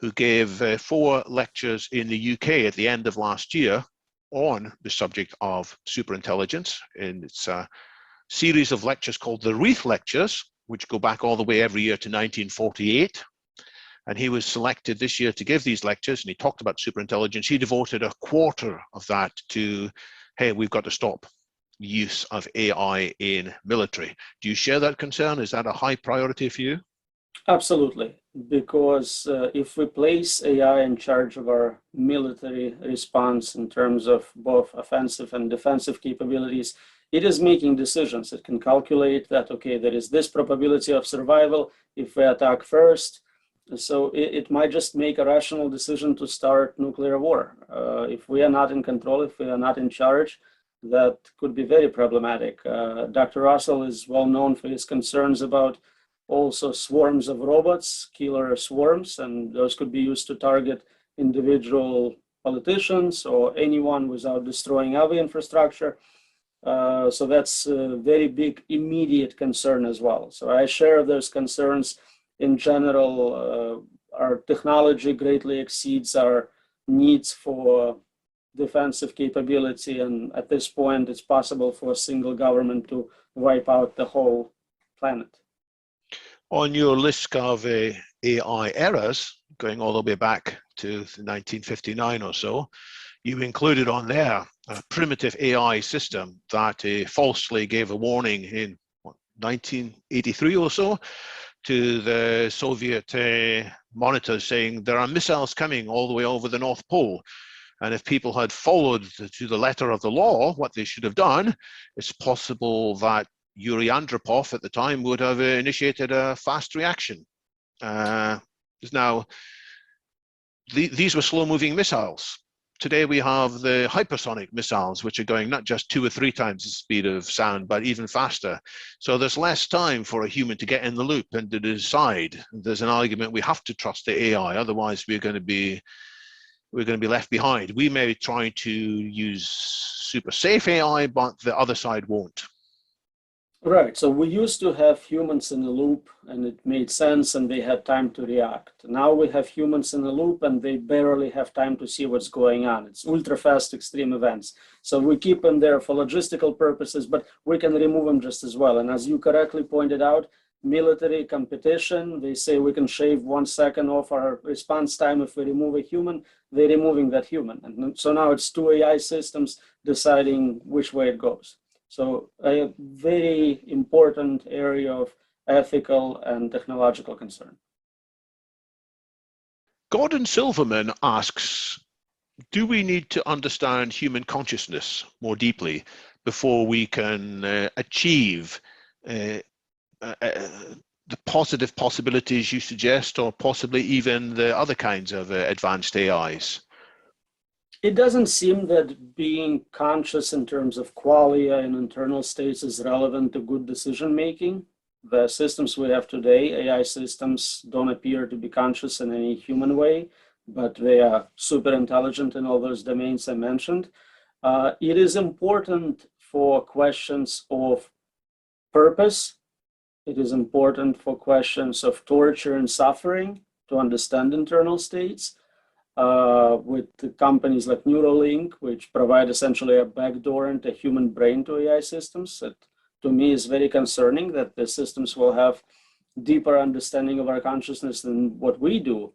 who gave 4 lectures in the UK at the end of last year on the subject of superintelligence, and it's a series of lectures called the Reith Lectures, which go back all the way every year to 1948. And he was selected this year to give these lectures, and he talked about superintelligence. He devoted a quarter of that to, hey, we've got to stop use of AI in military. Do you share that concern? Is that a high priority for you? Absolutely, because if we place AI in charge of our military response in terms of both offensive and defensive capabilities, it is making decisions. It can calculate that, okay, there is this probability of survival if we attack first. So it might just make a rational decision to start nuclear war. If we are not in control, if we are not in charge, that could be very problematic. Dr. Russell is well known for his concerns about also swarms of robots, killer swarms, and those could be used to target individual politicians or anyone without destroying other infrastructure. So that's a very big immediate concern as well. So I share those concerns. In general, our technology greatly exceeds our needs for defensive capability, and at this point it's possible for a single government to wipe out the whole planet. On your list of AI errors, going all the way back to 1959 or so, you included on there a primitive AI system that falsely gave a warning in 1983 or so to the Soviet monitors, saying there are missiles coming all the way over the North Pole. And if people had followed to the letter of the law what they should have done, it's possible that Yuri Andropov at the time would have initiated a fast reaction. Now, these were slow-moving missiles. Today we have the hypersonic missiles, which are going not just 2 or 3 times the speed of sound, but even faster. So there's less time for a human to get in the loop and to decide. There's an argument we have to trust the AI, otherwise we're going to be left behind. We may try to use super safe AI, but the other side won't. Right. So we used to have humans in the loop and it made sense and they had time to react. Now we have humans in the loop and they barely have time to see what's going on. It's ultra fast extreme events. So we keep them there for logistical purposes, but we can remove them just as well. And as you correctly pointed out, military competition, they say we can shave 1 second off our response time if we remove a human, they're removing that human. And so now it's two AI systems deciding which way it goes. So a very important area of ethical and technological concern. Gordon Silverman asks, do we need to understand human consciousness more deeply before we can achieve the positive possibilities you suggest, or possibly even the other kinds of advanced AIs? It doesn't seem that being conscious in terms of qualia and internal states is relevant to good decision making. The systems we have today, AI systems, don't appear to be conscious in any human way, but they are super intelligent in all those domains I mentioned. It is important for questions of purpose. It is important for questions of torture and suffering to understand internal states. With companies like Neuralink, which provide essentially a backdoor into human brain to AI systems. That to me is very concerning, that the systems will have deeper understanding of our consciousness than what we do.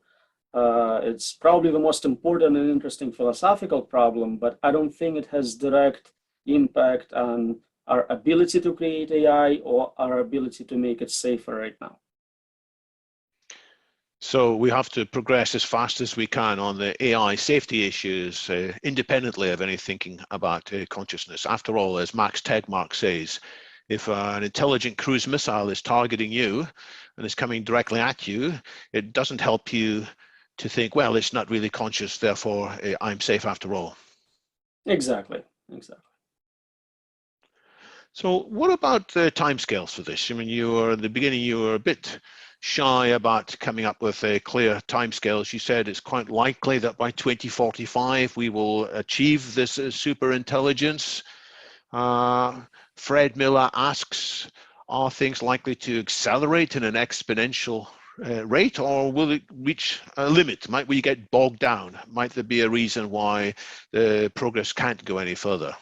It's probably the most important and interesting philosophical problem, but I don't think it has direct impact on our ability to create AI or our ability to make it safer right now. So we have to progress as fast as we can on the AI safety issues, independently of any thinking about consciousness. After all, as Max Tegmark says, if an intelligent cruise missile is targeting you and is coming directly at you, it doesn't help you to think, well, it's not really conscious, therefore I'm safe after all. Exactly. So what about the timescales for this? I mean, at the beginning, you were a bit shy about coming up with a clear timescales. You said it's quite likely that by 2045, we will achieve this super intelligence. Fred Miller asks, are things likely to accelerate in an exponential rate, or will it reach a limit? Might we get bogged down? Might there be a reason why the progress can't go any further?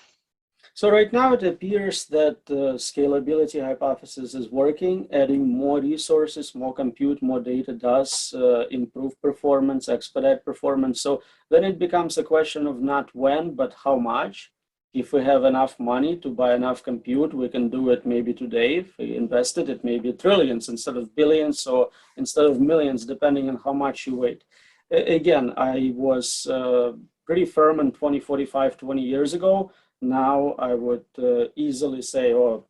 So right now it appears that the scalability hypothesis is working. Adding more resources, more compute, more data does improve performance, expedite performance. So then it becomes a question of not when, but how much. If we have enough money to buy enough compute, we can do it maybe today. If we invested, it may be trillions instead of billions, or instead of millions, depending on how much you wait. Again, I was pretty firm in 2045, 20 years ago. Now I would easily say, oh,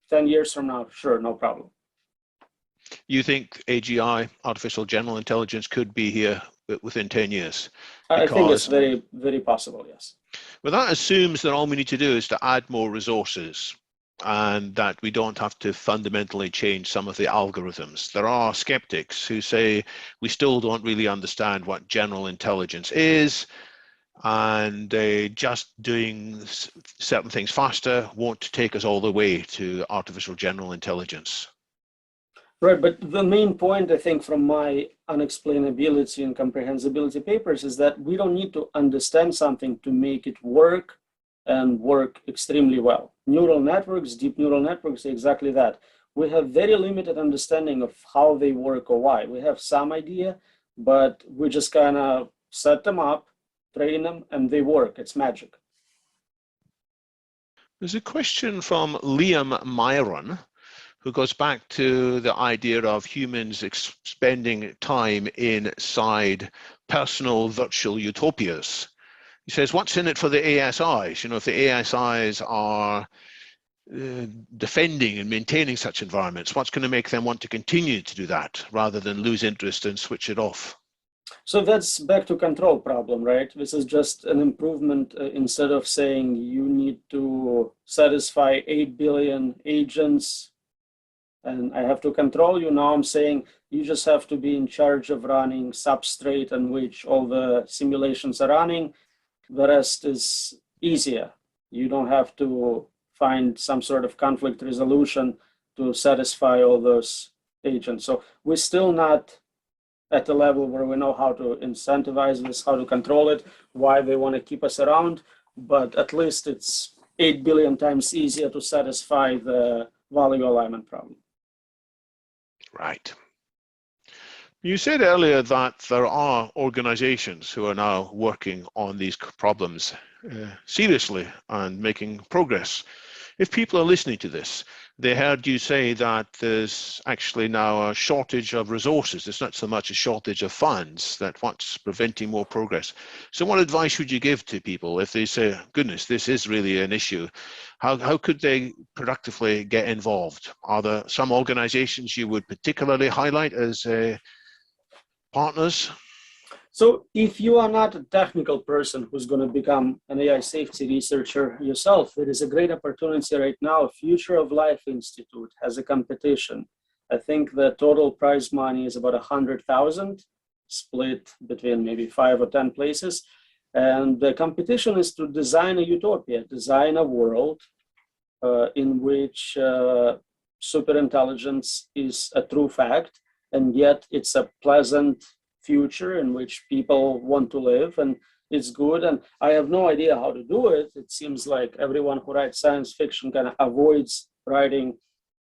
10 years from now, sure, no problem. You think AGI, artificial general intelligence, could be here within 10 years? I think it's very, very possible, yes. Well, that assumes that all we need to do is to add more resources, and that we don't have to fundamentally change some of the algorithms. There are skeptics who say we still don't really understand what general intelligence is, and just doing certain things faster won't take us all the way to artificial general intelligence. Right, but the main point, I think, from my unexplainability and comprehensibility papers is that we don't need to understand something to make it work and work extremely well. Neural networks, deep neural networks, exactly that. We have very limited understanding of how they work or why. We have some idea, but we just kind of set them up, train them, and they work. It's magic. There's a question from Liam Myron, who goes back to the idea of humans spending time inside personal virtual utopias. He says, what's in it for the ASIs? You know, if the ASIs are defending and maintaining such environments, what's going to make them want to continue to do that rather than lose interest and switch it off? So that's back to control problem, right? This is just an improvement. Instead of saying you need to satisfy 8 billion agents and I have to control you, now I'm saying you just have to be in charge of running substrate on which all the simulations are running. The rest is easier. You don't have to find some sort of conflict resolution to satisfy all those agents. So we're still not at the level where we know how to incentivize this, how to control it, why they want to keep us around, but at least it's 8 billion times easier to satisfy the value alignment problem. Right. You said earlier that there are organizations who are now working on these problems seriously and making progress. If people are listening to this, they heard you say that there's actually now a shortage of resources. It's not so much a shortage of funds, that what's preventing more progress. So what advice would you give to people if they say, goodness, this is really an issue? How could they productively get involved? Are there some organizations you would particularly highlight as partners? So if you are not a technical person who's going to become an AI safety researcher yourself, there is a great opportunity right now. Future of Life Institute has a competition. I think the total prize money is about 100,000, split between maybe 5 or 10 places. And the competition is to design a utopia, design a world in which superintelligence is a true fact, and yet it's a pleasant future in which people want to live, and it's good. And I have no idea how to do it. It seems like everyone who writes science fiction kind of avoids writing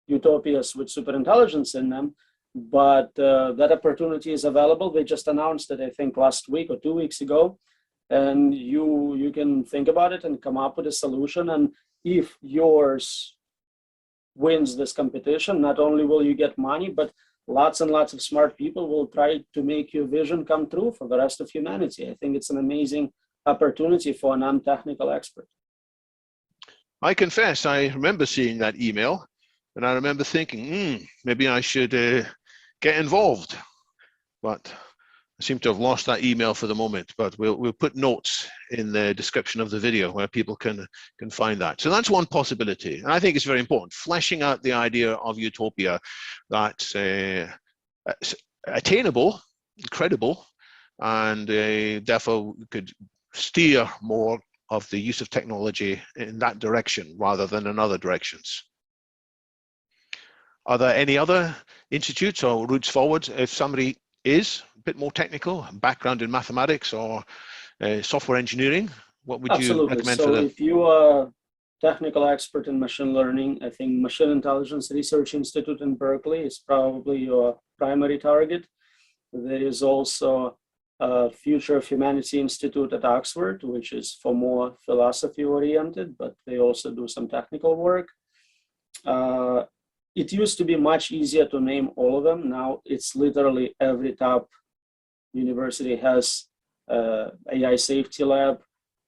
utopias with superintelligence in them, but that opportunity is available. They just announced it, I think, last week or 2 weeks ago, and you can think about it and come up with a solution. And if yours wins this competition, not only will you get money, but lots and lots of smart people will try to make your vision come true for the rest of humanity. I think it's an amazing opportunity for a non-technical expert. I confess, I remember seeing that email, and I remember thinking, maybe I should get involved. But I seem to have lost that email for the moment, but we'll put notes in the description of the video where people can find that. So that's one possibility. And I think it's very important, fleshing out the idea of utopia that's attainable, credible, and therefore could steer more of the use of technology in that direction rather than in other directions. Are there any other institutes or routes forward if somebody is a bit more technical, background in mathematics or software engineering? What would you recommend for them? So if you are a technical expert in machine learning, I think Machine Intelligence Research Institute in Berkeley is probably your primary target. There is also a Future of Humanity Institute at Oxford, which is for more philosophy oriented, but they also do some technical work. It used to be much easier to name all of them. Now it's literally every top university has AI safety lab.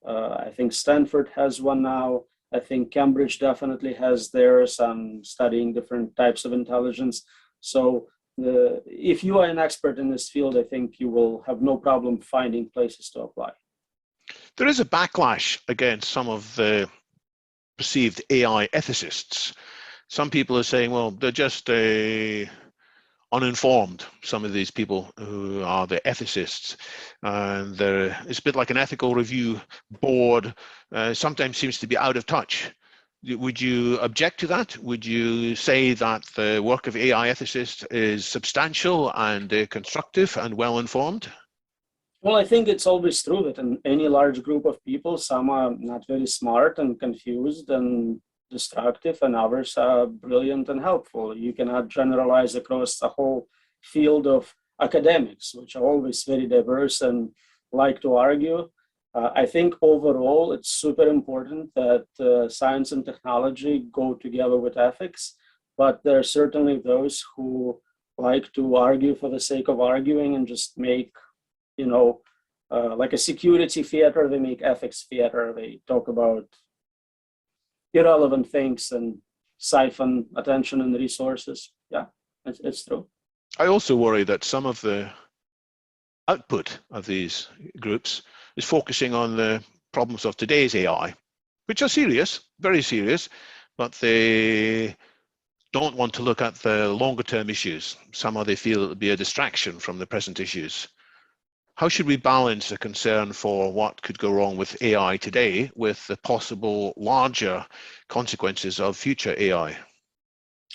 I think Stanford has one now. I think Cambridge definitely has theirs on studying different types of intelligence. So if you are an expert in this field, I think you will have no problem finding places to apply. There is a backlash against some of the perceived AI ethicists. Some people are saying, well, they're just uninformed, some of these people who are the ethicists. And it's a bit like an ethical review board, sometimes seems to be out of touch. Would you object to that? Would you say that the work of AI ethicists is substantial and constructive and well-informed? Well, I think it's always true that in any large group of people, some are not very smart and confused and destructive, and others are brilliant and helpful. You cannot generalize across the whole field of academics, which are always very diverse and like to argue. I think overall, it's super important that science and technology go together with ethics, but there are certainly those who like to argue for the sake of arguing and just make, like a security theater, they make ethics theater. They talk about irrelevant things and siphon attention and resources. Yeah, it's true. I also worry that some of the output of these groups is focusing on the problems of today's AI, which are serious, very serious, but they don't want to look at the longer term issues. Somehow they feel it will be a distraction from the present issues. How should we balance the concern for what could go wrong with AI today with the possible larger consequences of future AI?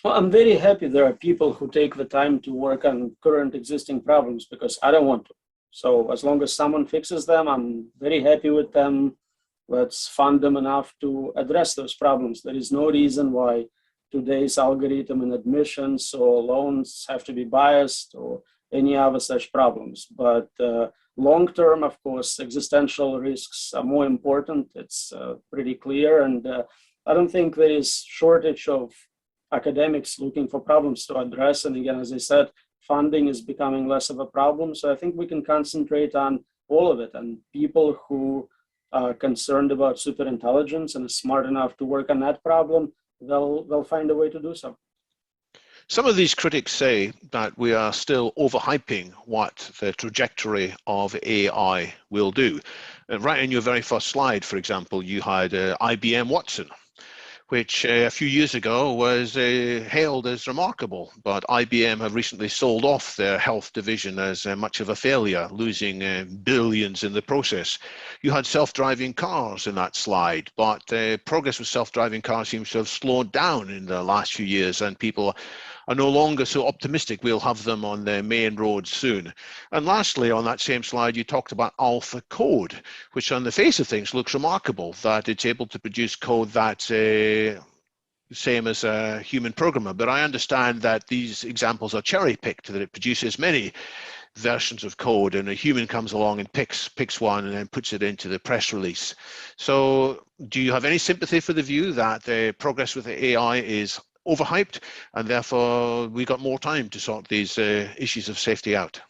Well, I'm very happy there are people who take the time to work on current existing problems because I don't want to. So as long as someone fixes them, I'm very happy with them. Let's fund them enough to address those problems. There is no reason why today's algorithm in admissions or loans have to be biased or any other such problems. But long-term, of course, existential risks are more important. It's pretty clear. And I don't think there is shortage of academics looking for problems to address. And again, as I said, funding is becoming less of a problem. So I think we can concentrate on all of it. And people who are concerned about superintelligence and are smart enough to work on that problem, they'll find a way to do so. Some of these critics say that we are still overhyping what the trajectory of AI will do. Right in your very first slide, for example, you had IBM Watson, which a few years ago was hailed as remarkable, but IBM have recently sold off their health division as much of a failure, losing billions in the process. You had self-driving cars in that slide, but progress with self-driving cars seems to have slowed down in the last few years, and people are no longer so optimistic we'll have them on the main roads soon. And lastly, on that same slide, you talked about alpha code, which on the face of things looks remarkable, that it's able to produce code that's same as a human programmer. But I understand that these examples are cherry-picked, that it produces many versions of code and a human comes along and picks one and then puts it into the press release. So do you have any sympathy for the view that the progress with the AI is overhyped and therefore we got more time to sort these issues of safety out?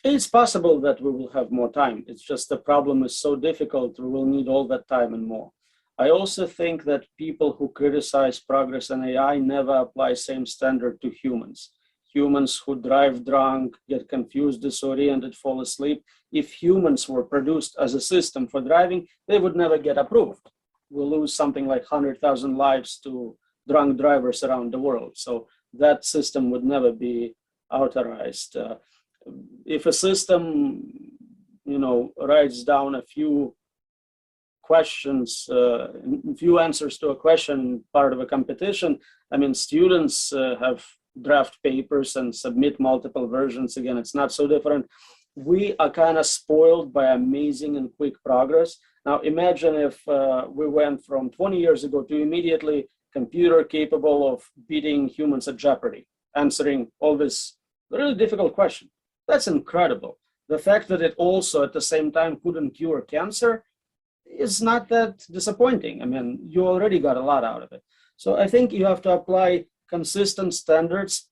It's possible that we will have more time. It's just the problem is so difficult, we will need all that time and more. I also think that people who criticize progress in AI never apply same standard to humans. Humans who drive drunk, get confused, disoriented, fall asleep. If humans were produced as a system for driving, they would never get approved. We'll lose something like 100,000 lives to drunk drivers around the world. So that system would never be authorized. If a system, writes down a few questions, a few answers to a question, part of a competition, I mean, students have draft papers and submit multiple versions. Again, it's not so different. We are kind of spoiled by amazing and quick progress. Now, imagine if we went from 20 years ago to immediately computer capable of beating humans at Jeopardy, answering all this really difficult question. That's incredible. The fact that it also at the same time couldn't cure cancer is not that disappointing. I mean, you already got a lot out of it. So I think you have to apply consistent standards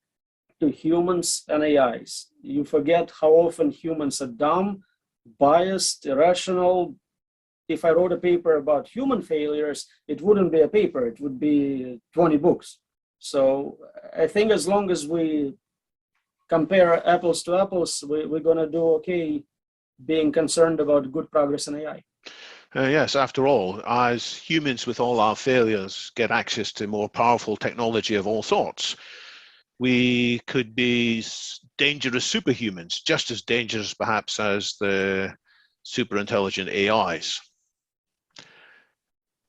to humans and AIs. You forget how often humans are dumb, biased, irrational. If I wrote a paper about human failures, it wouldn't be a paper, it would be 20 books. So I think as long as we compare apples to apples, we're going to do okay being concerned about good progress in AI. Yes, after all, as humans with all our failures get access to more powerful technology of all sorts, we could be dangerous superhumans, just as dangerous perhaps as the super intelligent AIs.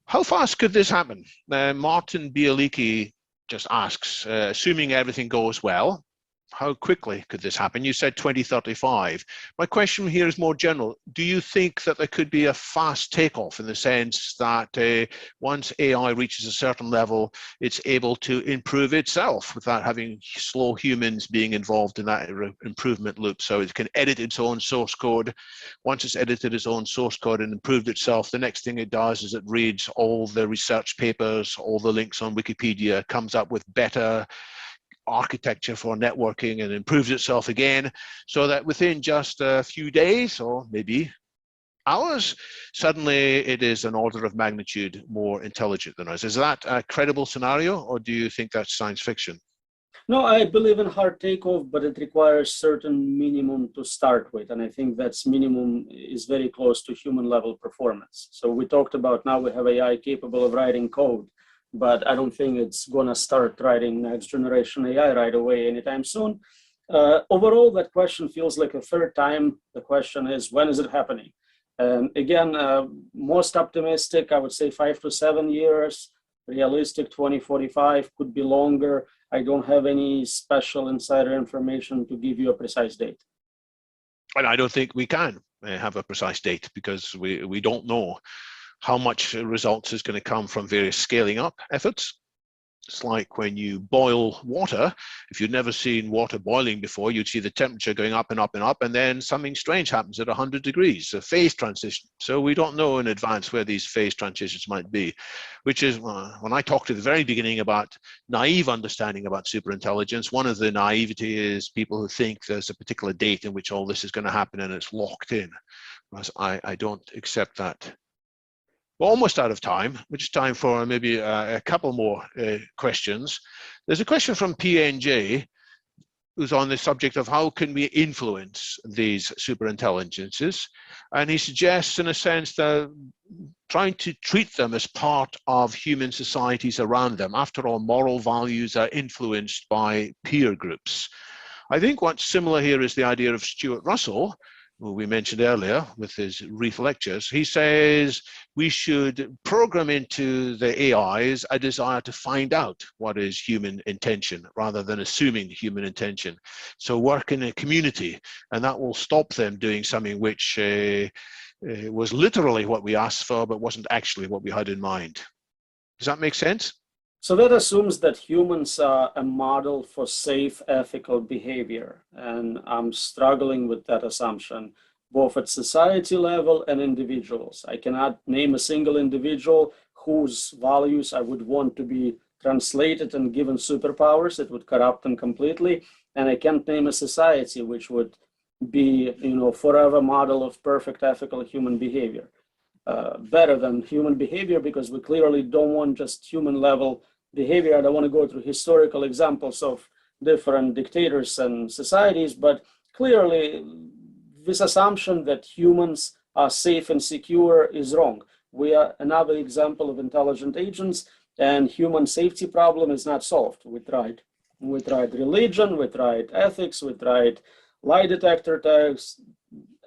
How fast could this happen? Martin Bialiki just asks, assuming everything goes well, how quickly could this happen? You said 2035. My question here is more general. Do you think that there could be a fast takeoff in the sense that once AI reaches a certain level, it's able to improve itself without having slow humans being involved in that improvement loop? So it can edit its own source code. Once it's edited its own source code and improved itself, the next thing it does is it reads all the research papers, all the links on Wikipedia, comes up with better architecture for networking and improves itself again, so that within just a few days or maybe hours, suddenly it is an order of magnitude more intelligent than us. Is that a credible scenario, or do you think that's science fiction? No, I believe in hard takeoff, but it requires certain minimum to start with. And I think that's minimum is very close to human level performance. So we talked about now we have AI capable of writing code, but I don't think it's going to start writing next generation AI right away anytime soon. Overall, that question feels like a third time. The question is, when is it happening? And again, most optimistic, I would say 5 to 7 years. Realistic, 2045, could be longer. I don't have any special insider information to give you a precise date. And I don't think we can have a precise date, because we don't know how much results is going to come from various scaling up efforts. It's like when you boil water. If you'd never seen water boiling before, you'd see the temperature going up and up and up, and then something strange happens at 100 degrees, a phase transition. So we don't know in advance where these phase transitions might be, which is when I talked at the very beginning about naive understanding about superintelligence, one of the naivety is people who think there's a particular date in which all this is going to happen and it's locked in. Whereas I don't accept that. We're almost out of time, which is time for maybe a couple more questions. There's a question from PNJ, who's on the subject of how can we influence these superintelligences. And he suggests, in a sense, that trying to treat them as part of human societies around them. After all, moral values are influenced by peer groups. I think what's similar here is the idea of Stuart Russell, who we mentioned earlier with his Reef lectures. He says we should program into the AIs a desire to find out what is human intention rather than assuming human intention. So work in a community, and that will stop them doing something which was literally what we asked for, but wasn't actually what we had in mind. Does that make sense? So that assumes that humans are a model for safe, ethical behavior. And I'm struggling with that assumption, both at society level and individuals. I cannot name a single individual whose values I would want to be translated and given superpowers. It would corrupt them completely. And I can't name a society which would be, forever model of perfect, ethical human behavior. Better than human behavior, because we clearly don't want just human level behavior. I don't want to go through historical examples of different dictators and societies, but clearly this assumption that humans are safe and secure is wrong. We are another example of intelligent agents, and human safety problem is not solved. We tried religion, we tried ethics, we tried lie detector tests,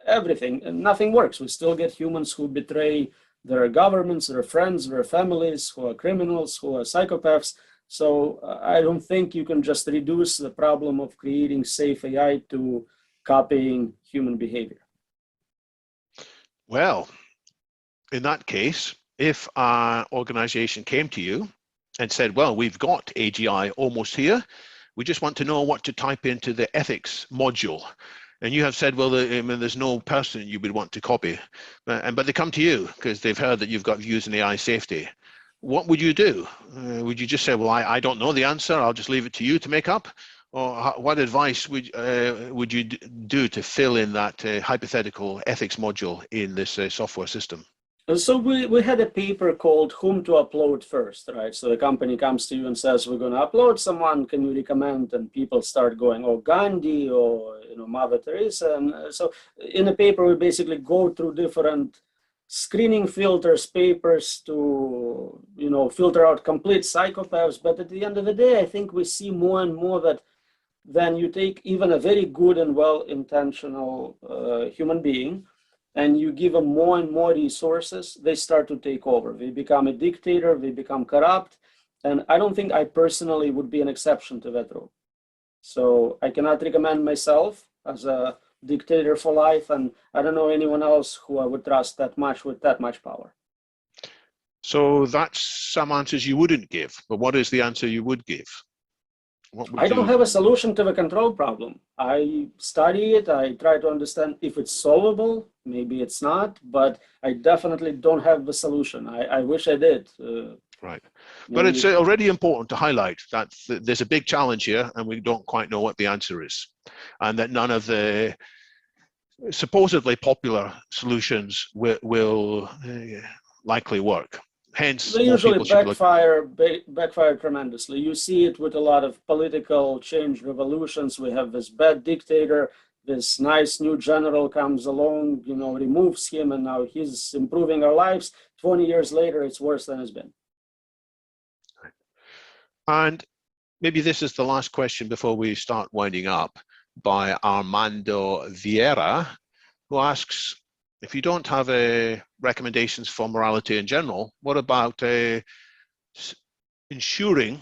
everything, and nothing works. We still get humans who betray their governments, their friends, their families, who are criminals, who are psychopaths. So I don't think you can just reduce the problem of creating safe AI to copying human behavior. Well, in that case, if an organization came to you and said, well, we've got AGI almost here, we just want to know what to type into the ethics module. And you have said, well, there's no person you would want to copy, but they come to you because they've heard that you've got views in AI safety. What would you do? Would you just say, well, I don't know the answer, I'll just leave it to you to make up? Or what advice would you do to fill in that hypothetical ethics module in this software system? So we had a paper called Whom to Upload First, right? So the company comes to you and says, we're going to upload someone, can you recommend? And people start going, oh, Gandhi or Mother Teresa. And so in the paper, we basically go through different screening filters, papers to filter out complete psychopaths. But at the end of the day, I think we see more and more that then you take even a very good and well-intentional human being, and you give them more and more resources, they start to take over. They become a dictator, they become corrupt. And I don't think I personally would be an exception to that rule. So I cannot recommend myself as a dictator for life, and I don't know anyone else who I would trust that much with that much power. So that's some answers you wouldn't give, but what is the answer you would give? I don't have a solution to the control problem. I study it, I try to understand if it's solvable, maybe it's not, but I definitely don't have the solution. I wish I did. Right. But it's already important to highlight that there's a big challenge here and we don't quite know what the answer is. And that none of the supposedly popular solutions will likely work. Hence, they usually backfire tremendously. You see it with a lot of political change revolutions. We have this bad dictator, this nice new general comes along, removes him, and now he's improving our lives. 20 years later, it's worse than it's been. And maybe this is the last question before we start winding up. by Armando Vieira, who asks, if you don't have recommendations for morality in general, what about ensuring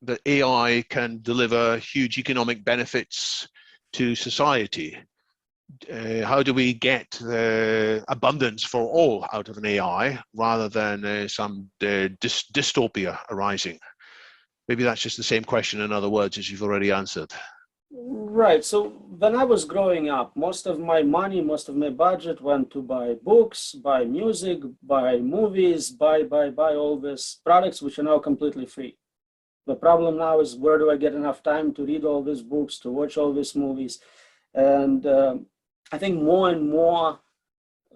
that AI can deliver huge economic benefits to society? How do we get abundance for all out of an AI rather than some dystopia arising? Maybe that's just the same question in other words as you've already answered. Right. So when I was growing up, most of my money, most of my budget went to buy books, buy music, buy movies, buy all these products which are now completely free. The problem now is, where do I get enough time to read all these books, to watch all these movies? And I think more and more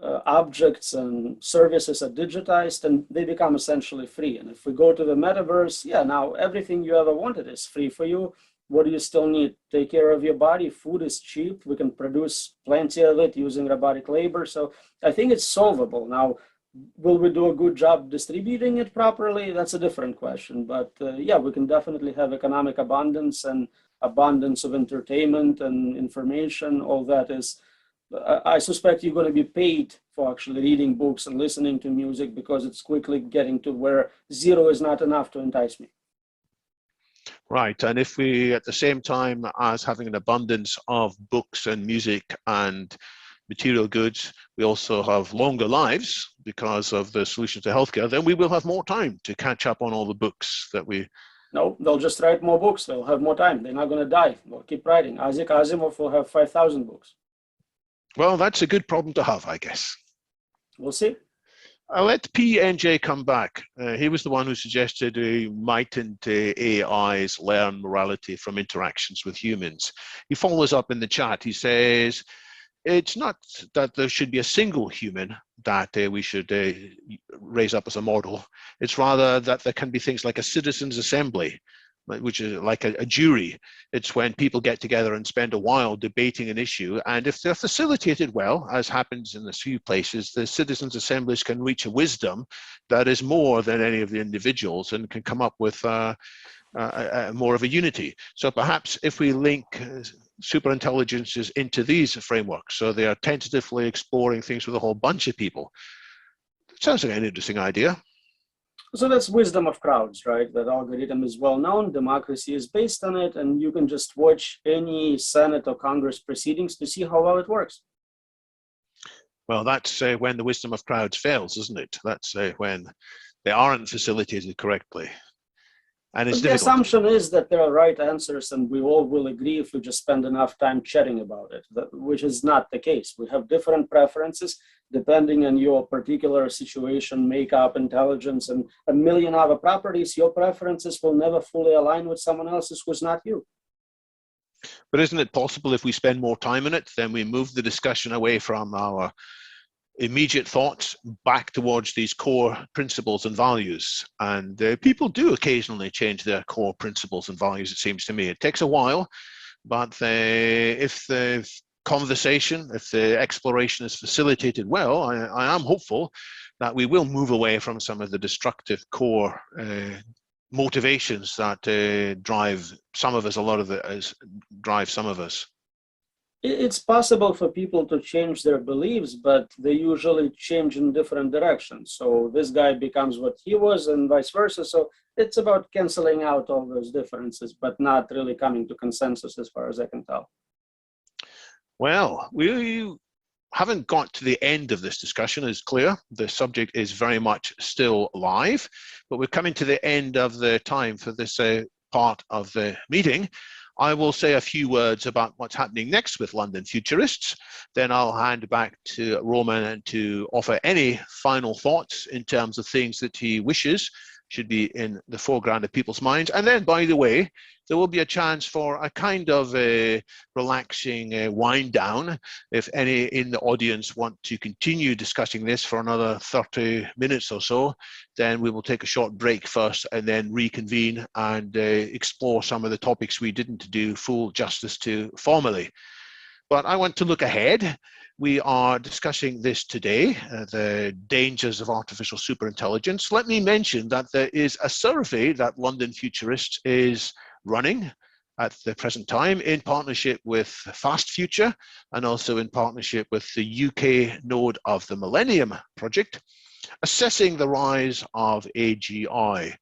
objects and services are digitized and they become essentially free. And if we go to the metaverse, yeah, now everything you ever wanted is free for you. What do you still need? Take care of your body. Food is cheap. We can produce plenty of it using robotic labor. So I think it's solvable. Now, will we do a good job distributing it properly? That's a different question. But yeah, we can definitely have economic abundance and abundance of entertainment and information. All that is, I suspect you're going to be paid for actually reading books and listening to music, because it's quickly getting to where zero is not enough to entice me. Right, and if we, at the same time as having an abundance of books and music and material goods, we also have longer lives because of the solution to healthcare, then we will have more time to catch up on all the books that we... No, they'll just write more books. They'll have more time. They're not going to die. They'll keep writing. Isaac Asimov will have 5,000 books. Well, that's a good problem to have, I guess. We'll see. I'll let PNJ come back. He was the one who suggested mightn't AIs learn morality from interactions with humans. He follows up in the chat. He says, it's not that there should be a single human that we should raise up as a model. It's rather that there can be things like a citizens' assembly, which is like a jury. It's when people get together and spend a while debating an issue, and if they're facilitated well, as happens in a few places, the citizens' assemblies can reach a wisdom that is more than any of the individuals and can come up with more of a unity. So perhaps if we link superintelligences into these frameworks, so they are tentatively exploring things with a whole bunch of people, it sounds like an interesting idea. So that's wisdom of crowds, right? That algorithm is well known, democracy is based on it, and you can just watch any Senate or Congress proceedings to see how well it works. Well, that's when the wisdom of crowds fails, isn't it? That's when they aren't facilitated correctly. And it's difficult. The assumption is that there are right answers and we all will agree if we just spend enough time chatting about it, which is not the case. We have different preferences depending on your particular situation, makeup, intelligence, and a million other properties. Your preferences will never fully align with someone else's who's not you. But isn't it possible if we spend more time in it, then we move the discussion away from our immediate thoughts back towards these core principles and values? And people do occasionally change their core principles and values, it seems to me. It takes a while, but if the conversation, if the exploration is facilitated well, I am hopeful that we will move away from some of the destructive core motivations that drive some of us. A lot of it drive some of us. It's possible for people to change their beliefs, but they usually change in different directions. So this guy becomes what he was and vice versa. So it's about canceling out all those differences, but not really coming to consensus as far as I can tell. Well, we haven't got to the end of this discussion, it's clear. The subject is very much still live, but we're coming to the end of the time for this part of the meeting. I will say a few words about what's happening next with London Futurists. Then I'll hand back to Roman to offer any final thoughts in terms of things that he wishes should be in the foreground of people's minds. And then, by the way, there will be a chance for a kind of a relaxing wind down. If any in the audience want to continue discussing this for another 30 minutes or so, then we will take a short break first and then reconvene and explore some of the topics we didn't do full justice to formally. But I want to look ahead. We are discussing this today, the dangers of artificial superintelligence. Let me mention that there is a survey that London Futurists is running at the present time in partnership with Fast Future and also in partnership with the UK node of the Millennium Project, assessing the rise of AGI.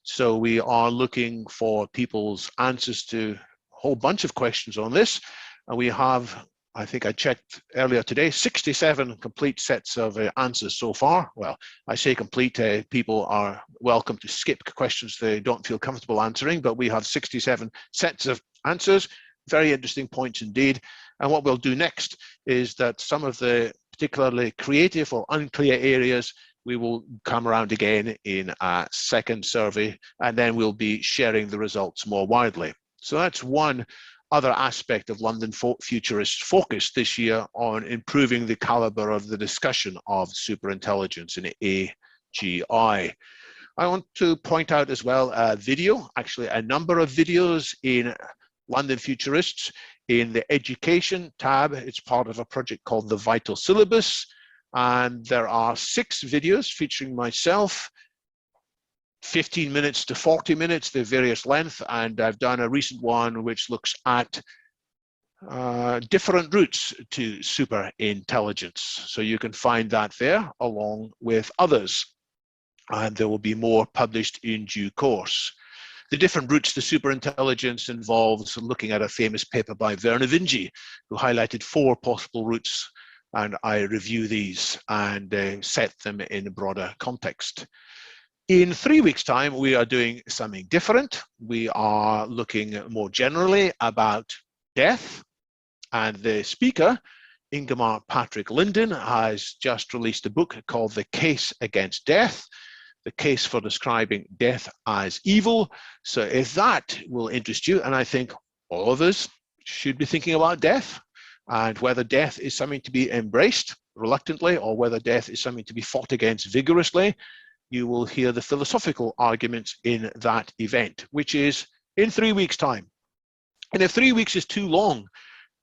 So we are looking for people's answers to a whole bunch of questions on this. And we have, I think I checked earlier today, 67 complete sets of answers so far. Well, I say complete, people are welcome to skip questions they don't feel comfortable answering, but we have 67 sets of answers. Very interesting points indeed. And what we'll do next is that some of the particularly creative or unclear areas, we will come around again in a second survey, and then we'll be sharing the results more widely. So that's one other aspect of London Futurists' focus this year on improving the caliber of the discussion of superintelligence in AGI. I want to point out as well a video, actually a number of videos in London Futurists in the education tab. It's part of a project called the Vital Syllabus. And there are 6 videos featuring myself, 15 minutes to 40 minutes, the various length. And I've done a recent one which looks at different routes to superintelligence. So you can find that there along with others. And there will be more published in due course. The different routes to superintelligence involves looking at a famous paper by Werner Vinge, who highlighted 4 possible routes, and I review these and set them in a broader context. In 3 weeks' time, we are doing something different. We are looking more generally about death, and the speaker, Ingemar Patrick Linden, has just released a book called The Case Against Death, the case for describing death as evil. So if that will interest you, and I think all of us should be thinking about death and whether death is something to be embraced reluctantly or whether death is something to be fought against vigorously, you will hear the philosophical arguments in that event, which is in 3 weeks' time. And if 3 weeks is too long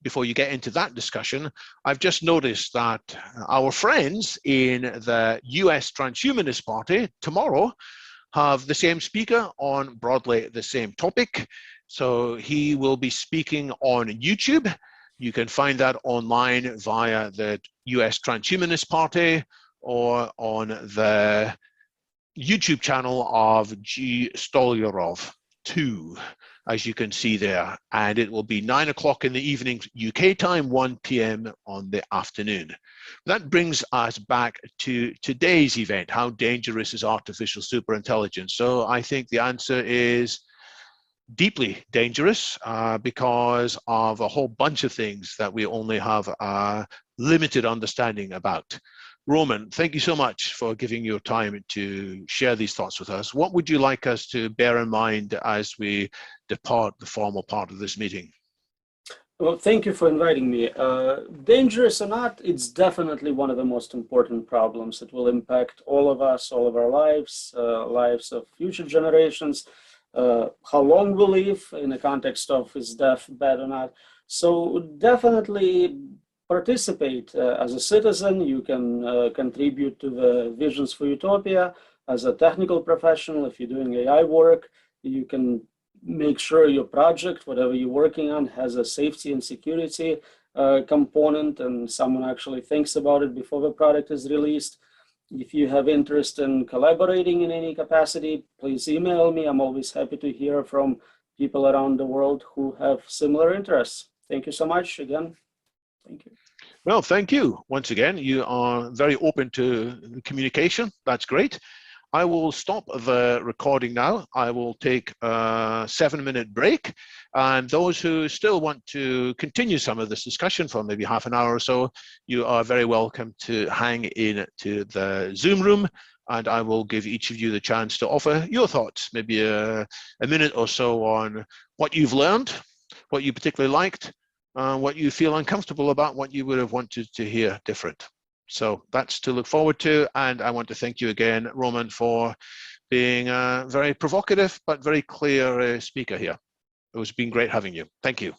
before you get into that discussion, I've just noticed that our friends in the US Transhumanist Party tomorrow have the same speaker on broadly the same topic. So he will be speaking on YouTube. You can find that online via the US Transhumanist Party or on the YouTube channel of G. Stolyarov 2, as you can see there. And it will be 9 o'clock in the evening UK time, 1 p.m. on the afternoon. That brings us back to today's event. How dangerous is artificial superintelligence? So I think the answer is deeply dangerous because of a whole bunch of things that we only have a limited understanding about. Roman, thank you so much for giving your time to share these thoughts with us. What would you like us to bear in mind as we depart the formal part of this meeting? Well, thank you for inviting me. Dangerous or not, it's definitely one of the most important problems. It will impact all of us, all of our lives, lives of future generations, how long we live in the context of is death bad or not. So definitely participate as a citizen. You can contribute to the Visions for Utopia as a technical professional. If you're doing AI work, you can make sure your project, whatever you're working on, has a safety and security component, and someone actually thinks about it before the product is released. If you have interest in collaborating in any capacity, please email me. I'm always happy to hear from people around the world who have similar interests. Thank you so much again. Thank you. Well, thank you. Once again, you are very open to communication. That's great. I will stop the recording now. I will take a 7-minute break. And those who still want to continue some of this discussion for maybe half an hour or so, you are very welcome to hang in to the Zoom room. And I will give each of you the chance to offer your thoughts, maybe a minute or so on what you've learned, what you particularly liked, what you feel uncomfortable about, what you would have wanted to hear different. So that's to look forward to. And I want to thank you again, Roman, for being a very provocative but very clear speaker here. It has been great having you. Thank you.